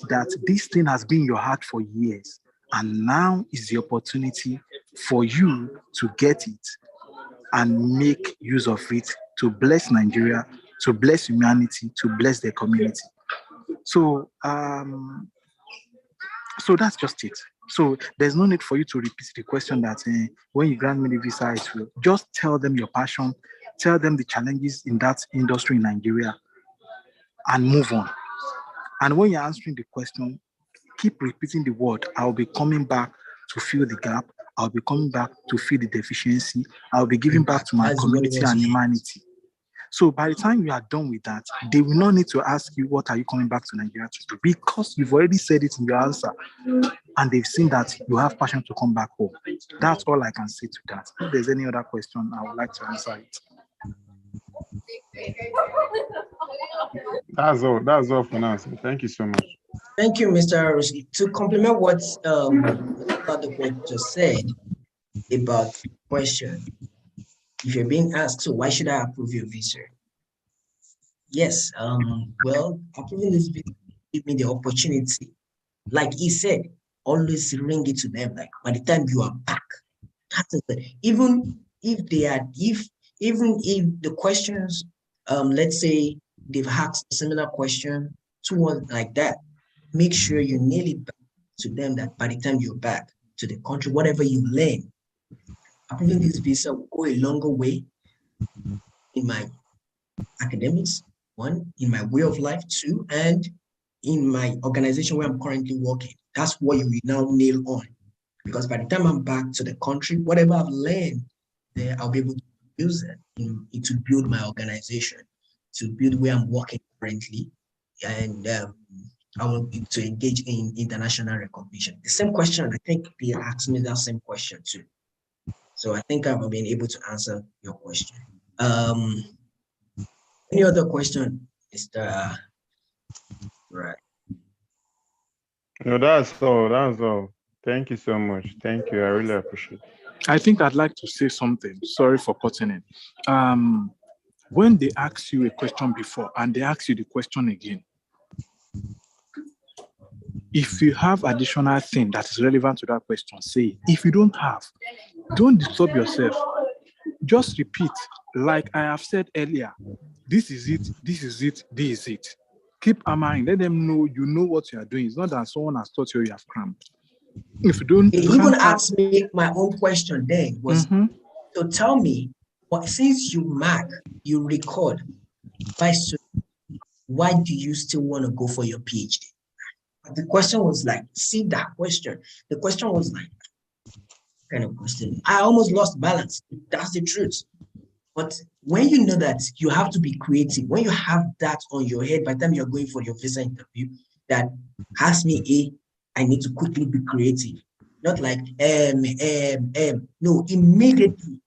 that this thing has been in your heart for years. And now is the opportunity for you to get it and make use of it to bless Nigeria, to bless humanity, to bless their community. So, so that's just it. So there's no need for you to repeat the question that when you grant me the visa, it will. Just tell them your passion, tell them the challenges in that industry in Nigeria, and move on. And when you're answering the question, keep repeating the word. I'll be coming back to fill the gap. I'll be coming back to fill the deficiency. I'll be giving back to my community and humanity. So by the time you are done with that, they will not need to ask you, what are you coming back to Nigeria to do? Because you've already said it in your answer. And they've seen that you have passion to come back home. That's all I can say to that. If there's any other question, I would like to answer it. That's all for now. So thank you so much. Thank you, Mr. Arusi. To complement what the point just said about the question, if you're being asked, so why should I approve your visa? Yes, well, approving this visa give me the opportunity. Like he said, always ring it to them. Like by the time you are back, even if the questions, let's say they've asked a similar question towards like that. Make sure you nail it back to them that by the time you're back to the country, whatever you learn, approving this visa will go a longer way in my academics, one, in my way of life, two, and in my organization where I'm currently working. That's what you will now nail on. Because by the time I'm back to the country, whatever I've learned there, I'll be able to use it to build my organization, to build where I'm working currently, and I will be to engage in international recognition. The same question, I think they asked me that same question too. So I think I've been able to answer your question. Any other question, Mr. Right? No, that's all. That's all. Thank you so much. Thank you. I really appreciate it. I think I'd like to say something. Sorry for cutting it. When they ask you a question before and they ask you the question again, if you have additional thing that is relevant to that question, say it. If you don't have, don't disturb yourself. Just repeat, like I have said earlier, this is it, this is it, this is it. Keep hammering, let them know you know what you are doing. It's not that someone has taught you have crammed. If you don't, He even asked me my own question then was, so tell me, since you mark, you record, why do you still want to go for your PhD? The question was like, see that question. The question was like, kind of question. I almost lost balance. That's the truth. But when you know that you have to be creative, when you have that on your head by the time you're going for your visa interview, that has me I need to quickly be creative. Not like, no, immediately,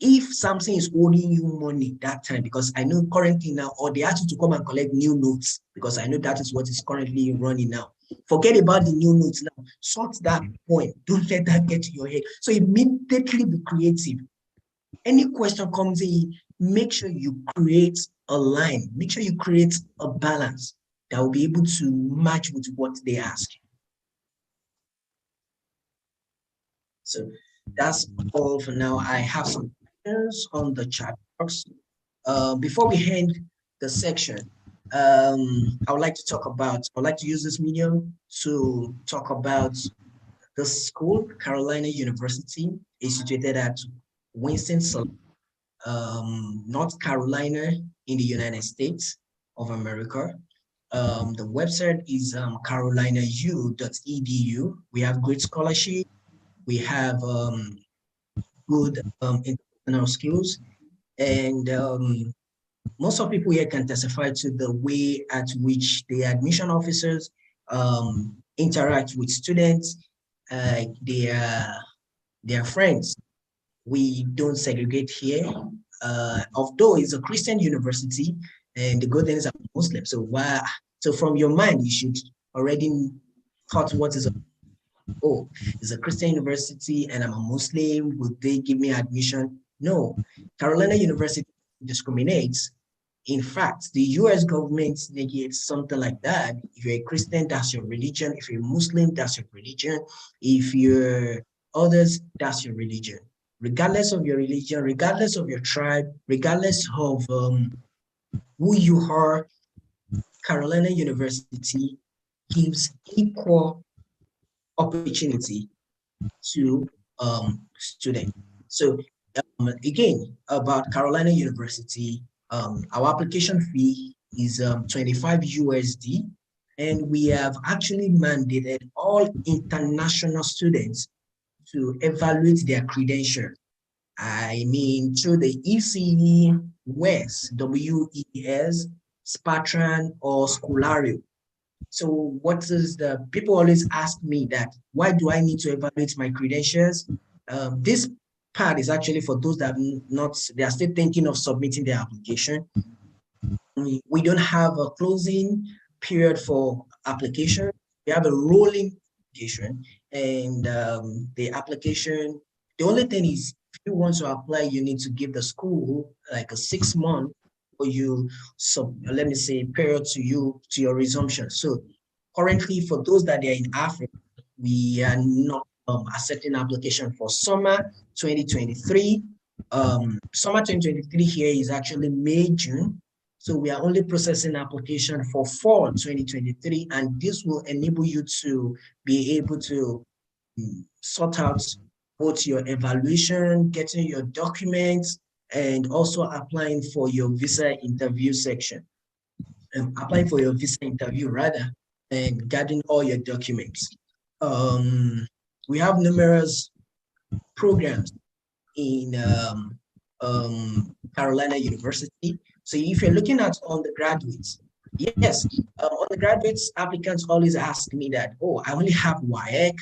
if something is owing you money that time, because I know currently now, or they ask you to come and collect new notes, because I know that is what is currently running now. Forget about the new notes now. Sort that point. Don't let that get to your head. So immediately be creative. Any question comes in, make sure you create a line. Make sure you create a balance that will be able to match with what they ask you. So that's all for now. I have some questions on the chat box. Before we end the section, I would like to use this medium to talk about the school, Carolina University, is situated at Winston-Salem, North Carolina in the United States of America. The website is carolinau.edu. We have great scholarship. We have good international skills, and most of people here can testify to the way at which the admission officers interact with students, their friends. We don't segregate here. Although it's a Christian university, and the good things are Muslim. So from your mind, you should already thought what is it's a Christian university and I'm a Muslim. Would they give me admission? No. Carolina University discriminates. In fact, the US government negates something like that. If you're a Christian, that's your religion. If you're a Muslim, that's your religion. If you're others, that's your religion. Regardless of your religion, regardless of your tribe, regardless of who you are, Carolina University gives equal opportunity to students. So again, about Carolina University, our application fee is 25 USD, and we have actually mandated all international students to evaluate their credentials. I mean, through the ECE, WES, WES, Spartan, or Scholario. So what is people always ask me that, why do I need to evaluate my credentials? This part is actually for those that they are still thinking of submitting their application. We don't have a closing period for application. We have a rolling application, and the application, the only thing is, if you want to apply, you need to give the school like a 6 month for you, let me say, period to your resumption. So currently, for those that are in Africa, we are not accepting application for summer 2023. Summer 2023 here is actually May, June. So we are only processing application for fall 2023, and this will enable you to be able to sort out both your evaluation, getting your documents, and also applying for your visa interview section. Applying for your visa interview rather, and gathering all your documents. We have numerous programs in Carolina University. So if you're looking at undergraduates, yes, undergraduates applicants always ask me that, oh, I only have WAEC,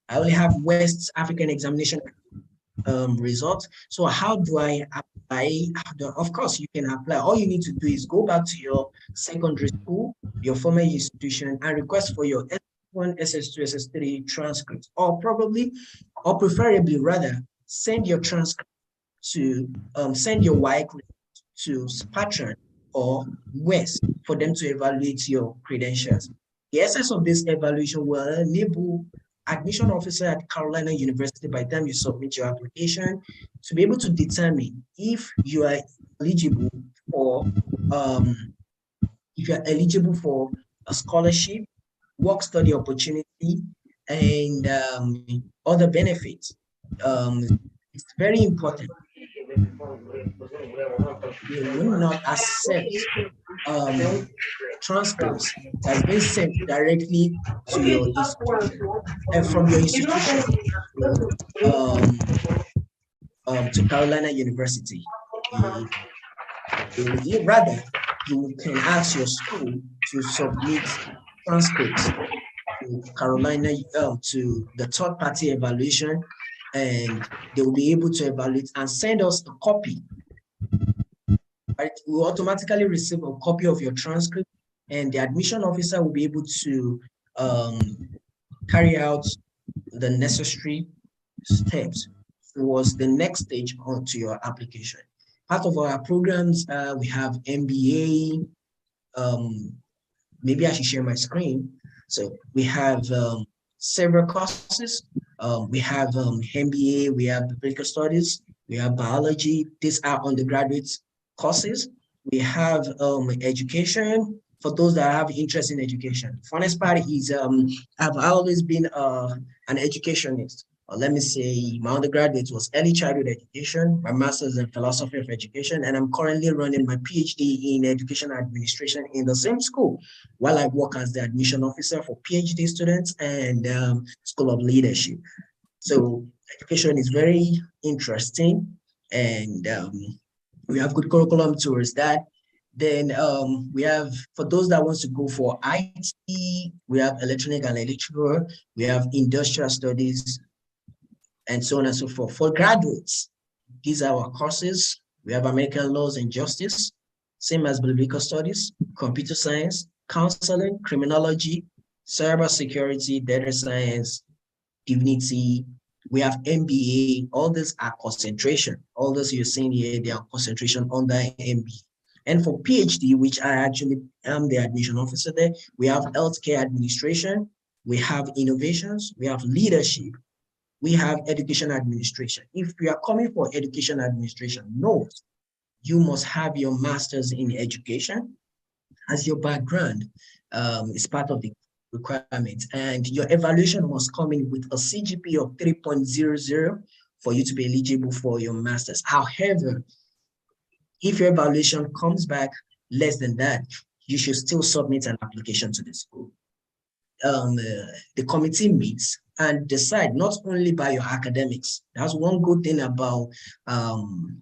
I only have West African Examination results. So how do I apply? Of course, you can apply. All you need to do is go back to your secondary school, your former institution, and request for your SS1, SS2, SS3 transcripts, or preferably rather, send your transcript to send your WAEC to Spatron or West for them to evaluate your credentials. The essence of this evaluation will enable admission officer at Carolina University, by the time you submit your application, to be able to determine if you are eligible for a scholarship, work study opportunity, and other benefits. It's very important. We will not accept transcripts that's been sent directly to your institution and from your institution to Carolina University. Rather, you can ask your school to submit transcripts to Carolina to the third-party evaluation, and they will be able to evaluate and send us a copy. Right? We will automatically receive a copy of your transcript, and the admission officer will be able to carry out the necessary steps towards the next stage onto your application. Part of our programs, we have MBA. Maybe I should share my screen. So we have several courses. We have MBA, we have biblical studies, we have biology. These are undergraduate courses. We have education for those that have interest in education. Funnest part is I've always been an educationist. Or let me say my undergraduate was early childhood education, my master's in philosophy of education, and I'm currently running my PhD in education administration in the same school while I work as the admission officer for PhD students and School of Leadership. So education is very interesting, and we have good curriculum towards that. Then we have, for those that wants to go for IT, we have electronic and electrical, we have industrial studies, and so on and so forth. For graduates, these are our courses. We have American laws and justice, same as biblical studies, computer science, counseling, criminology, cybersecurity, data science, divinity. We have MBA. All these are concentration. All those you're seeing here, they are concentration under MBA. And for PhD, which I actually am the admission officer there, we have healthcare administration, we have innovations, we have leadership, we have education administration. If you are coming for education administration, note, you must have your master's in education as your background. It's part of the requirements, and your evaluation must come in with a CGPA of 3.00 for you to be eligible for your master's. However, if your evaluation comes back less than that, you should still submit an application to the school. The committee meets and decide not only by your academics. That's one good thing about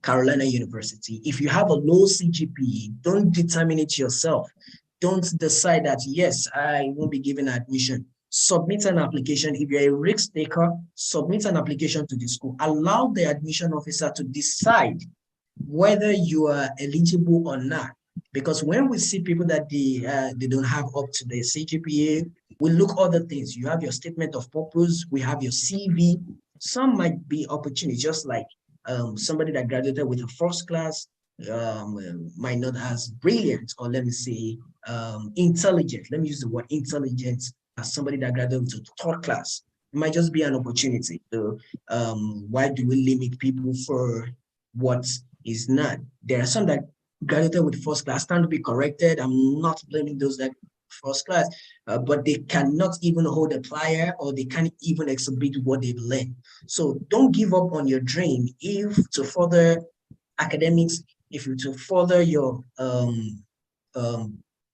Carolina University. If you have a low CGPA, don't determine it yourself. Don't decide that, yes, I won't be given admission. Submit an application. If you're a risk taker, submit an application to the school. Allow the admission officer to decide whether you are eligible or not. Because when we see people that they don't have up to the CGPA, we look other things. You have your statement of purpose, we have your CV. Some might be opportunities, just like somebody that graduated with a first class might not as brilliant, or let me say intelligent. Let me use the word intelligent as somebody that graduated with a third class. It might just be an opportunity. So why do we limit people for what is not? There are some that graduated with first class. Stand to be corrected. I'm not blaming those that first class, but they cannot even hold a plier or they can't even exhibit what they've learned. So don't give up on your dream. If to further academics, if you to further your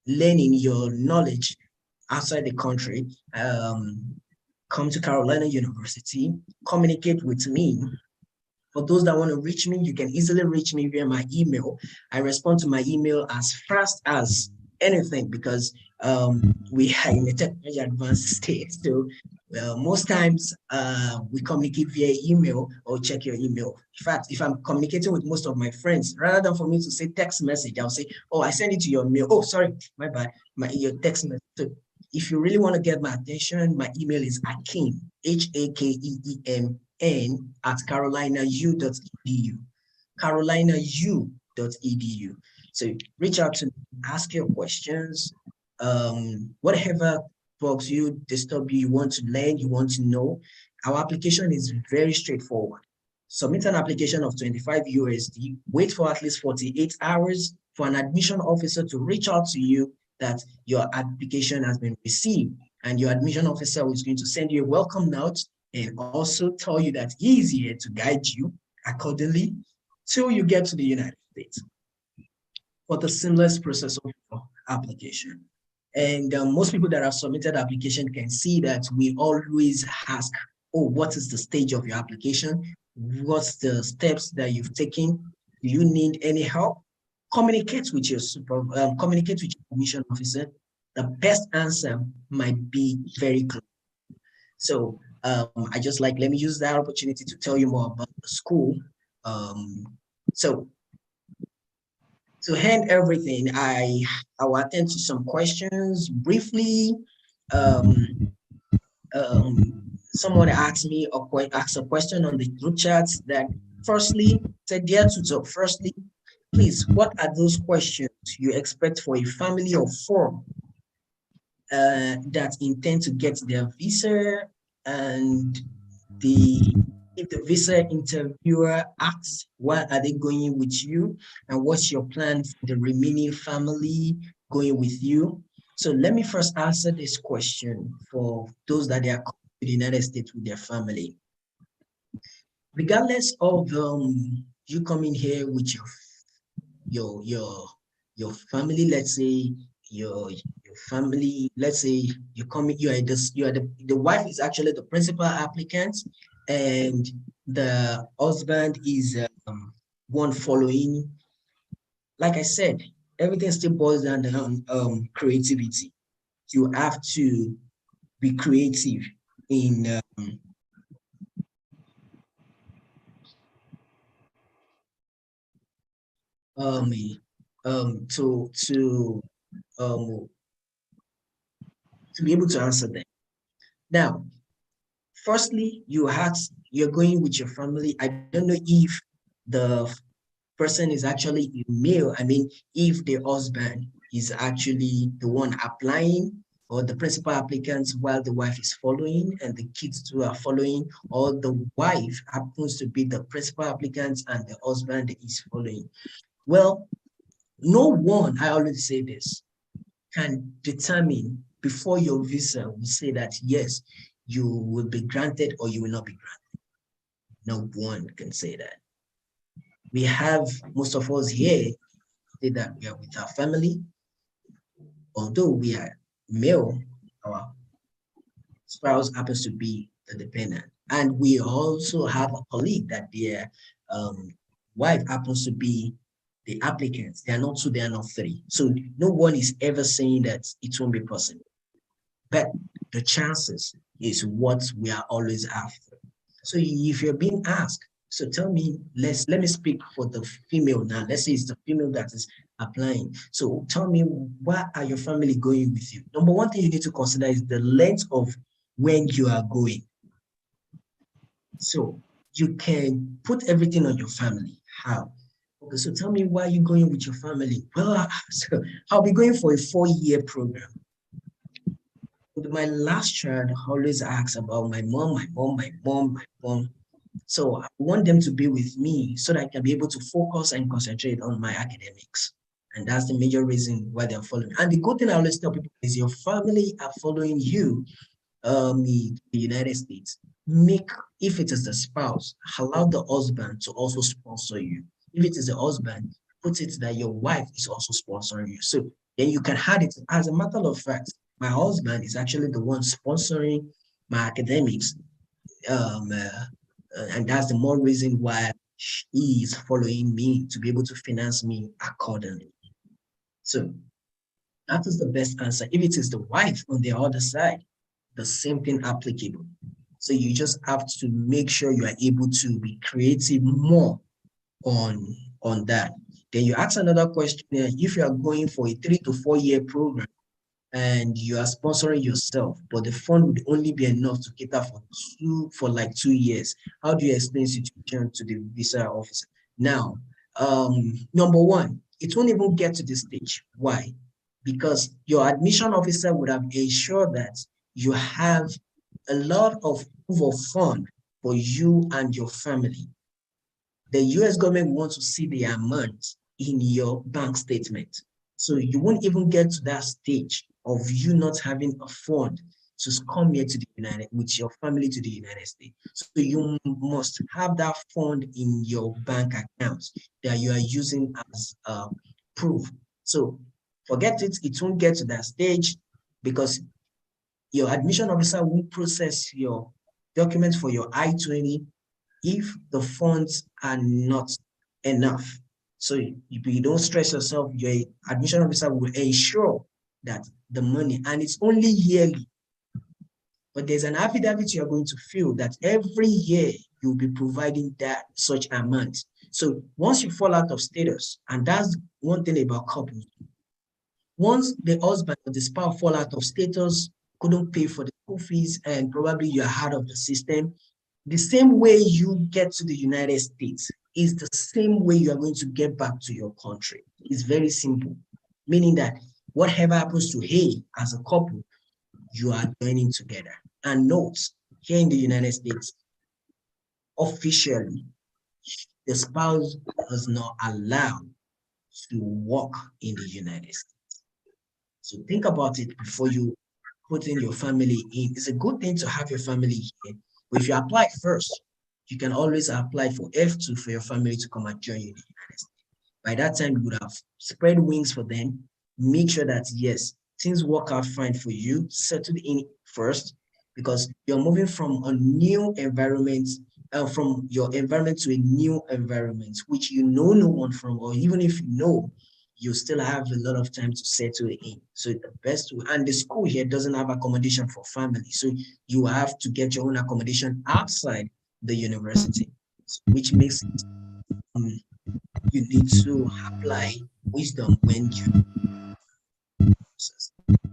learning, your knowledge outside the country, come to Carolina University, communicate with me. For those that want to reach me, you can easily reach me via my email. I respond to my email as fast as anything because we are in a technology advanced state. So most times we communicate via email or check your email. In fact, if I'm communicating with most of my friends, rather than for me to say text message, I'll say, oh, I send it to your mail. Oh, sorry, my bad, your text message. So if you really want to get my attention, my email is Hakeem, HAKEEM, at carolinau.edu, carolinau.edu. So reach out to me, ask your questions, whatever bugs you, disturb you, you want to learn, you want to know. Our application is very straightforward. Submit an application of 25 USD, wait for at least 48 hours for an admission officer to reach out to you that your application has been received, and your admission officer is going to send you a welcome note and also tell you that he is here to guide you accordingly till you get to the United States for the seamless process of application. And most people that have submitted application can see that we always ask, oh, what is the stage of your application? What's the steps that you've taken? Do you need any help? Communicate with your communicate with your admission officer. The best answer might be very clear. So I just let me use that opportunity to tell you more about the school. So to hand everything, I will attend to some questions briefly. Someone asked me asked a question on the group chats that firstly said, dear tutor, firstly, please, what are those questions you expect for a family of 4 that intend to get their visa, and if the visa interviewer asks, why are they going with you, and what's your plan for the remaining family going with you? So let me first answer this question for those that they are coming to the United States with their family. Regardless of you coming here with your family, let's say your family, let's say you are the wife is actually the principal applicant, and the husband is one following. Like I said, everything still boils down to creativity. You have to be creative in to be able to answer them. Now, firstly, you're going with your family. I don't know if the person is actually a male. I mean, if the husband is actually the one applying, or the principal applicants while the wife is following and the kids too are following, or the wife happens to be the principal applicant and the husband is following. Well, no one, I always say this, can determine before your visa will say that, yes, you will be granted or you will not be granted. No one can say that. We have, most of us here, say that we are with our family. Although we are male, our spouse happens to be the dependent. And we also have a colleague that their wife happens to be the applicants. They are not 2, they are not 3. So no one is ever saying that it won't be possible. But the chances is what we are always after. So if you're being asked, so tell me, let me speak for the female now. Let's say it's the female that is applying. So tell me, why are your family going with you? Number one thing you need to consider is the length of when you are going. So you can put everything on your family. How? Okay, so tell me, why are you going with your family? Well, so I'll be going for a 4-year program. With my last child, I always asks about my mom. So I want them to be with me so that I can be able to focus and concentrate on my academics. And that's the major reason why they're following. And the good thing I always tell people is your family are following you, the United States. If it is the spouse, allow the husband to also sponsor you. If it is the husband, put it that your wife is also sponsoring you. So then you can add it. As a matter of fact, my husband is actually the one sponsoring my academics. And that's the more reason why he is following me to be able to finance me accordingly. So that is the best answer. If it is the wife on the other side, the same thing applicable. So you just have to make sure you are able to be creative more on that. Then you ask another question, if you are going for a 3 to 4 year program and you are sponsoring yourself, but the fund would only be enough to cater for like 2 years, how do you explain the situation to the visa officer? Now, number one, it won't even get to this stage. Why? Because your admission officer would have ensured that you have a lot of proof of fund for you and your family. The US government wants to see the amount in your bank statement. So you won't even get to that stage of you not having a fund to come here to the with your family to the United States. So you must have that fund in your bank accounts that you are using as proof. So forget it, it won't get to that stage because your admission officer will process your documents for your I-20 if the funds are not enough. So you don't stress yourself, your admission officer will ensure that the money, and it's only yearly, but there's an affidavit you are going to fill that every year you'll be providing that such amount. So once you fall out of status, and that's one thing about couples, once the husband or the spouse fall out of status, couldn't pay for the school fees, and probably you're out of the system, the same way you get to the United States is the same way you are going to get back to your country. It's very simple, meaning that whatever happens to A as a couple, you are joining together. And note, here in the United States, officially, the spouse does not allow to work in the United States. So think about it before you put in your family in. It's a good thing to have your family here. But if you apply first, you can always apply for F2 for your family to come and join you in the United States. By that time, you would have spread wings for them. Make sure that, yes, things work out fine for you. Settle in first because you're moving from a new environment, from your environment to a new environment, which you know no one from, or even if you know, you still have a lot of time to settle in. So the best way, and the school here doesn't have accommodation for family. So you have to get your own accommodation outside the university, which makes it, you need to apply wisdom when you,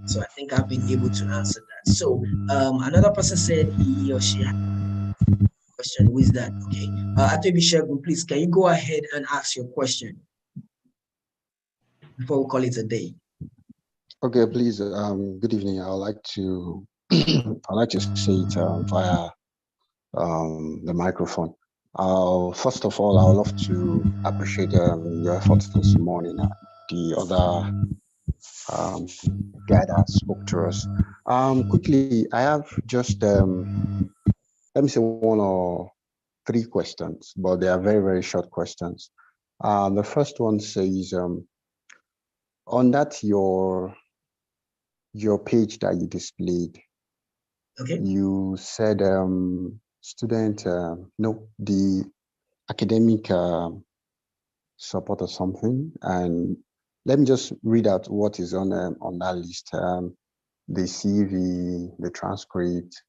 so I think I've been able to answer that. So another person said he or she had a question. Who is that? Okay. Atobi Shegun, please, can you go ahead and ask your question before we call it a day? Okay, please. Good evening. I'd like to say it via the microphone. First of all, I would love to appreciate your efforts this morning. The other guy that spoke to us. Quickly, I have just let me say 1 or 3 questions, but they are very, very short questions. The first one says, on that your page that you displayed, okay, you said student, no, the academic support or something, and let me just read out what is on that list. The CV, the transcript,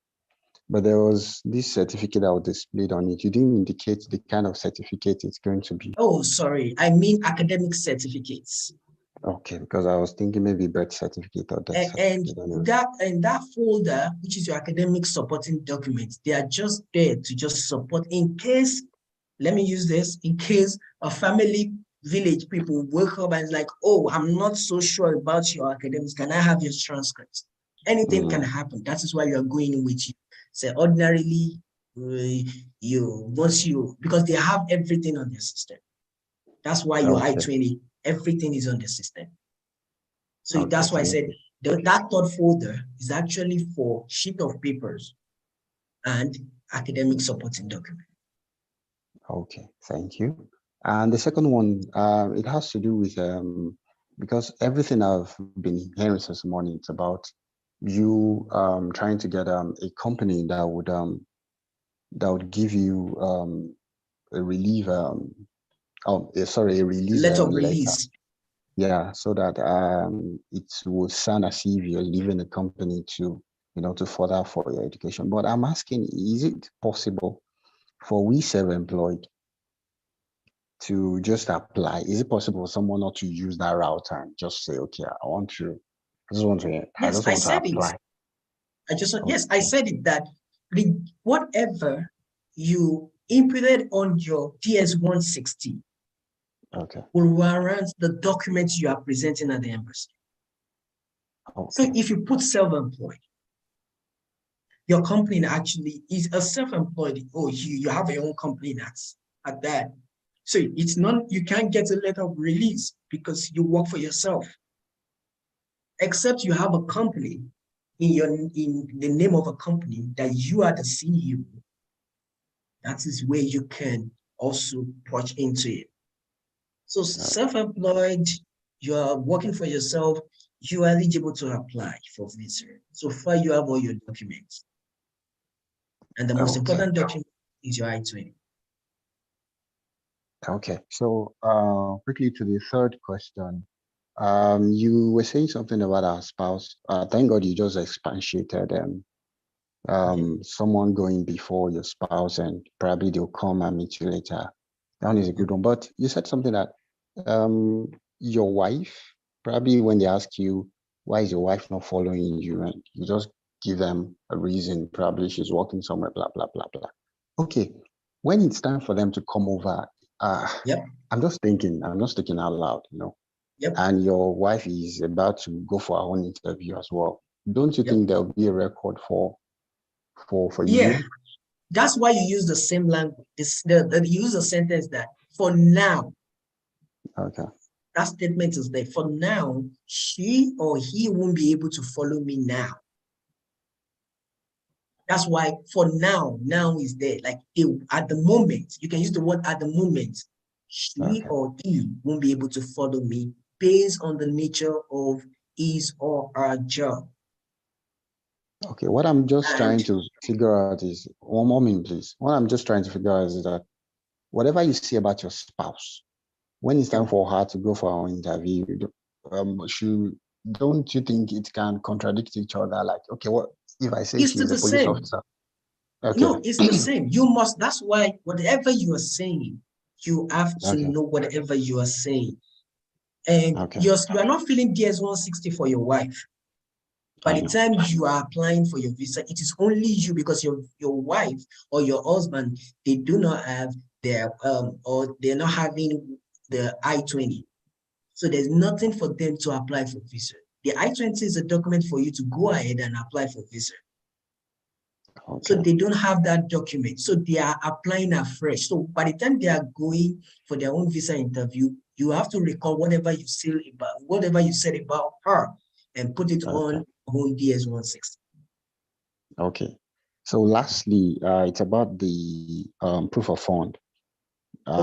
but there was this certificate that was displayed on it. You didn't indicate the kind of certificate it's going to be. Oh, sorry. I mean academic certificates. Okay, because I was thinking maybe birth certificate or death certificate. And that folder, which is your academic supporting documents, they are just there to just support in case, let me use this, in case a family village people wake up and it's like, oh, I'm not so sure about your academics. Can I have your transcripts? Anything can happen. That is why you are going in with you. So ordinarily, because they have everything on their system. That's why your I-20, everything is on the system. So Okay, that's why I thank said that third folder is actually for sheet of papers and academic supporting document. Okay, thank you. And the second one, it has to do with because everything I've been hearing since morning, it's about you trying to get a company that would give you a relief a release Letter of letter. release. Yeah, so that it will sound as if you're leaving the company to to further for your education. But I'm asking, is it possible for we self-employed to just apply? Is it possible for someone not to use that route and just say, okay, I just want to Yes, I said it. apply? Yes, I said it that whatever you inputted on your DS-160 Okay. will warrant the documents you are presenting at the embassy. So Okay. if you put self-employed, your company actually is a self-employed, or you have your own company at that. So it's not, you can't get a letter of release because you work for yourself. Except you have a company in the name of a company that you are the CEO. That is where you can also punch into it. So self-employed, you are working for yourself, you are eligible to apply for visa. So far you have all your documents. And the most important document is your I-20. Okay, so quickly to the third question. You were saying something about our spouse. Thank God you just expatiated someone going before your spouse and probably they'll come and meet you later. That one is a good one. But you said something that your wife, probably when they ask you, why is your wife not following you? And you just give them a reason, probably she's working somewhere, blah, blah, blah, blah. Okay, when it's time for them to come over, I'm just thinking out loud, and your wife is about to go for her own interview as well. Don't you think there'll be a record for Yeah, you? that's why you use the same language. You use a sentence that for now. Okay. That statement is there. For now, she or he won't be able to follow me now. That's why for now is there. Like at the moment, you can use the word at the moment. She or he won't be able to follow me based on the nature of his or her job. Okay, what I'm just trying to figure out is, one moment, please. What I'm just trying to figure out is that whatever you say about your spouse, when it's time for her to go for an interview, don't you think it can contradict each other? Like, okay, what if I say she's a police officer? Okay. No, it's the same. You must, that's why whatever you are saying, you have to know whatever you are saying. And you are not feeling DS-160 for your wife. By the time you are applying for your visa, it is only you, because your wife or your husband, they do not have their or they're not having the I-20. So there's nothing for them to apply for visa. The I-20 is a document for you to go ahead and apply for visa. So they don't have that document. So they are applying afresh. So by the time they are going for their own visa interview, you have to recall whatever you said about her and put it on own DS-160. Okay. So lastly, it's about the proof of fund.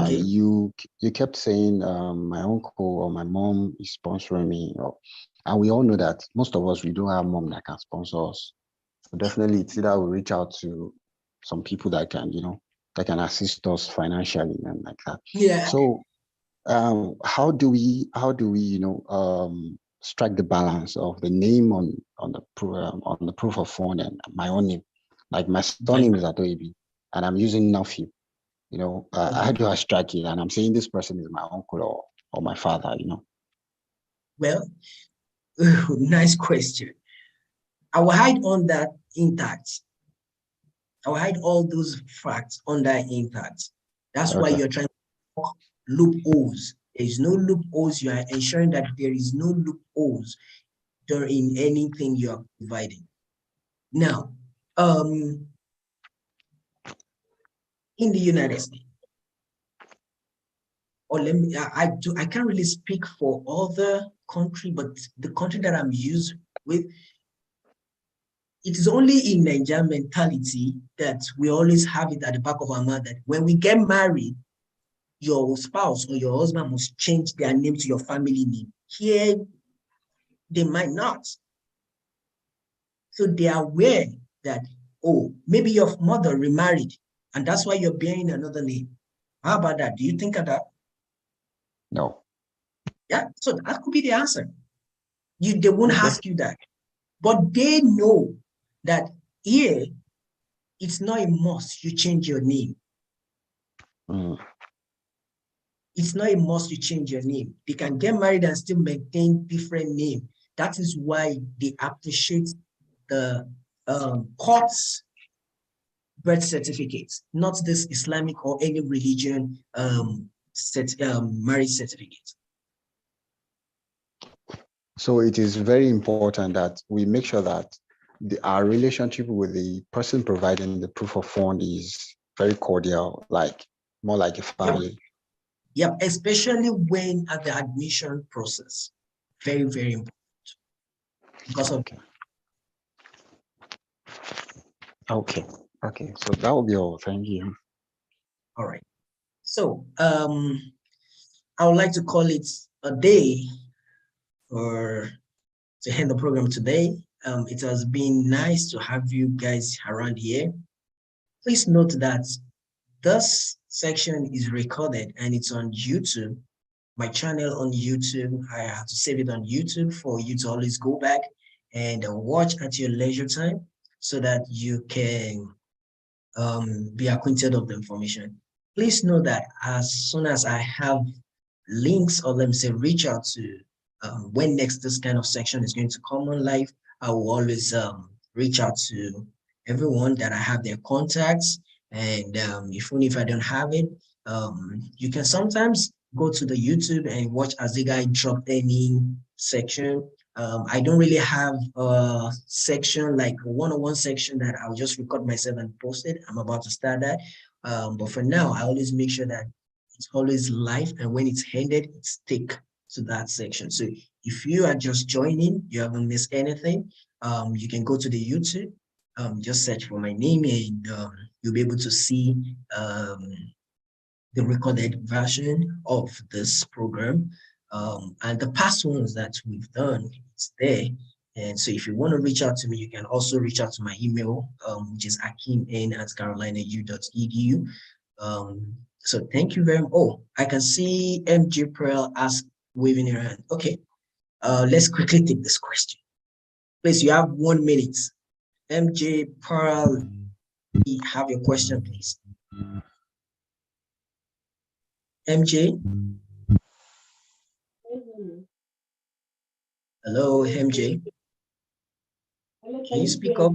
You kept saying my uncle or my mom is sponsoring me, and we all know that most of us, we don't have mom that can sponsor us. So definitely, it's either we reach out to some people that can, that can assist us financially and like that. Yeah. So how do we strike the balance of the name on the proof of fund and my own name? Like my surname is Adoibi, and I'm using Nafi. How do I strike it? And I'm saying this person is my uncle or my father. Well, nice question. I will hide on that intact. I will hide all those facts under intact. That's why you're trying to loopholes. There is no loopholes. You are ensuring that there is no loopholes during anything you are providing. Now, in the United States, or let me, I can't really speak for other country, but the country that I'm used with, it is only in Nigerian mentality that we always have it at the back of our mind that when we get married, your spouse or your husband must change their name to your family name. Here, they might not. So they are aware that, oh, maybe your mother remarried, and that's why you're bearing another name. How about that? Do you think of that? No. Yeah, so that could be the answer. They won't Okay. ask you that. But they know that here, it's not a must you change your name. Mm. It's not a must you change your name. They can get married and still maintain different name. That is why they appreciate the court's birth certificates, not this Islamic or any religion marriage certificate. So it is very important that we make sure that our relationship with the person providing the proof of fund is very cordial, like more like a family. Yep, especially when at the admission process. Very, very important. Because of Okay. So that will be all. Thank you. all right. So I would like to call it a day to end the program today. It has been nice to have you guys around here. Please note that this section is recorded and it's on YouTube. My channel on YouTube, I have to save it on YouTube for you to always go back and watch at your leisure time so that you can be acquainted of the information. Please know that as soon as I have links, or let me say reach out to when next this kind of section is going to come on live, I will always reach out to everyone that I have their contacts. And even if I don't have it, you can sometimes go to the YouTube and watch as the guy drop any section. I don't really have a section like a one-on-one section that I'll just record myself and post it. I'm about to start that. But for now, I always make sure that it's always live, and when it's ended, it's stick to that section. So if you are just joining, you haven't missed anything, you can go to the YouTube, just search for my name, and you'll be able to see the recorded version of this program. And the past ones that we've done, it's there. And so if you want to reach out to me, you can also reach out to my email, which is akim@carolinau.edu. So thank you very much. Oh, I can see MJ Pearl waving her hand. Okay, let's quickly take this question. Please, you have 1 minute. MJ Pearl, have your question, please. MJ? Hello, MJ. Can you speak up?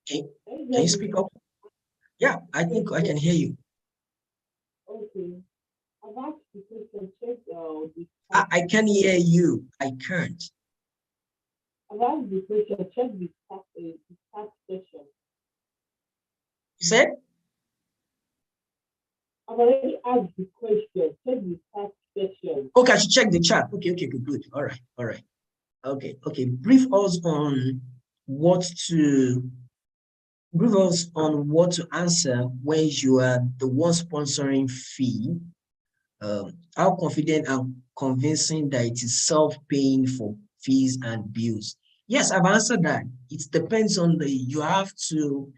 Can you speak up? Yeah, I think I can hear you. Okay. I've asked the question, check I can hear you. I can't. I've asked the question, check the start session. You said? I've already asked the question, check the start session. Okay, I should check the chat. Okay, good. All right. Okay. Brief us on what to answer when you are the one sponsoring fee. How confident and convincing that it is self-paying for fees and bills? Yes, I've answered that. It depends on you have to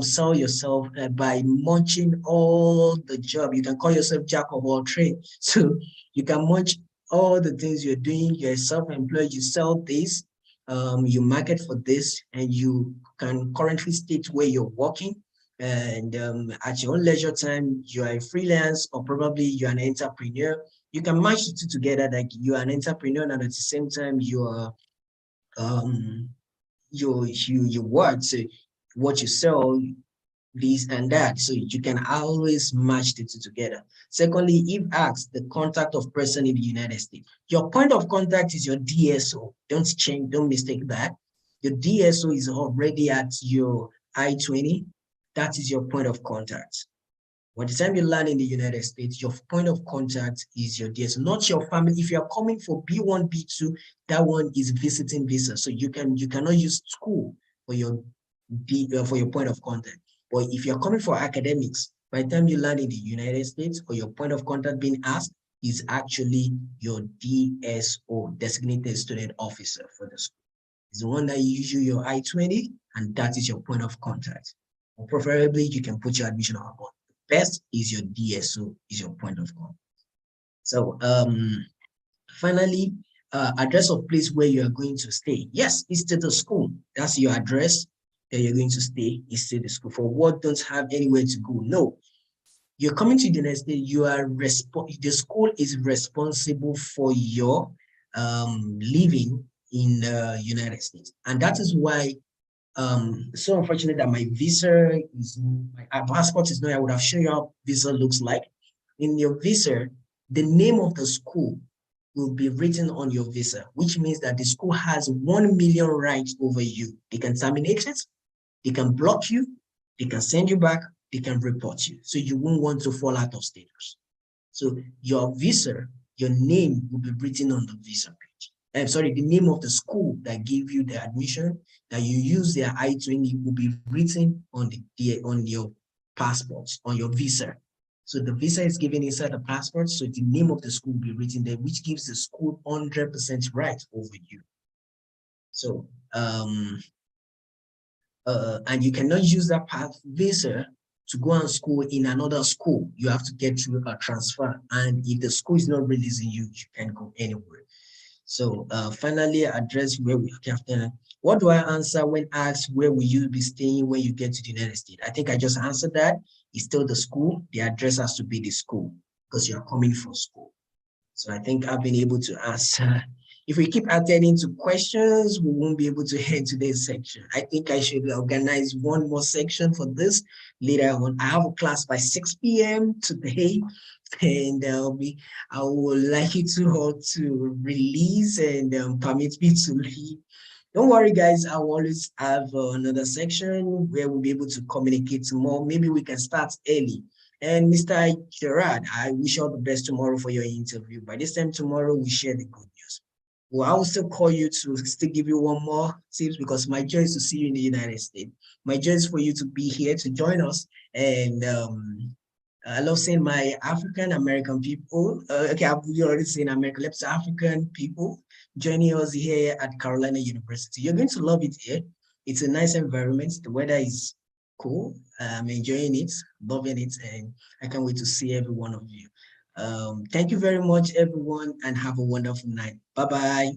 sell yourself by munching all the job. You can call yourself jack of all trades. So you can munch all the things you're doing. You're self-employed, you sell this, you market for this, and you can currently state where you're working. And at your own leisure time, you are a freelance, or probably you're an entrepreneur. You can match the two together, like you are an entrepreneur, and at the same time you are you work, so what you sell, this and that, so you can always match the two together. Secondly, if asked the contact of person in the United States, your point of contact is your DSO. Don't mistake that. Your DSO is already at your I-20. That is your point of contact. By the time you land in the United States, your point of contact is your DS, not your family. If you're coming for B1, B2, that one is visiting visa. So you cannot use school for your point of contact. But if you're coming for academics, by the time you land in the United States, or your point of contact being asked is actually your DSO, designated student officer for the school. It's the one that you use your I-20, and that is your point of contact. Or preferably, you can put your admission on board. Best is your DSO, is your point of contact. So finally, address of place where you are going to stay. Yes, it's still the school. That's your address that you're going to stay. It's still the school. For what don't have anywhere to go, no. You're coming to the United States, the school is responsible for your living in the United States. And that is why so unfortunate that my visa is, my passport is not, I would have shown you how visa looks like. In your visa, the name of the school will be written on your visa, which means that the school has 1 million rights over you. They can terminate it, they can block you, they can send you back, they can report you. So you won't want to fall out of status. So your visa, your name will be written on the visa page. I'm sorry, the name of the school that gave you the admission, that you use their I-20 will be written on your passport, on your visa. So the visa is given inside the passport, so the name of the school will be written there, which gives the school 100% right over you. So, and you cannot use that visa to go and school in another school. You have to get through a transfer. And if the school is not releasing you, you can't go anywhere. So finally, address where we have. What do I answer when asked where will you be staying when you get to the United States? I think I just answered that. It's still the school. The address has to be the school because you're coming from school. So I think I've been able to answer. If we keep attending to questions, we won't be able to head today's section. I think I should organize one more section for this later on. I have a class by 6 p.m. today, and I would like you to all to release and permit me to leave. Don't worry, guys. I'll always have another section where we'll be able to communicate more. Maybe we can start early. And Mr. Gerard, I wish you all the best tomorrow for your interview. By this time tomorrow, we share the good news. Well, I will still call you to still give you one more tips because my joy is to see you in the United States. My joy is for you to be here to join us. And I love seeing my African American people. Okay, I've already seen American, let's African people joining us here at Carolina University. You're going to love it here. It's a nice environment. The weather is cool. I'm enjoying it, loving it, and I can't wait to see every one of you. Thank you very much, everyone, and have a wonderful night. Bye-bye.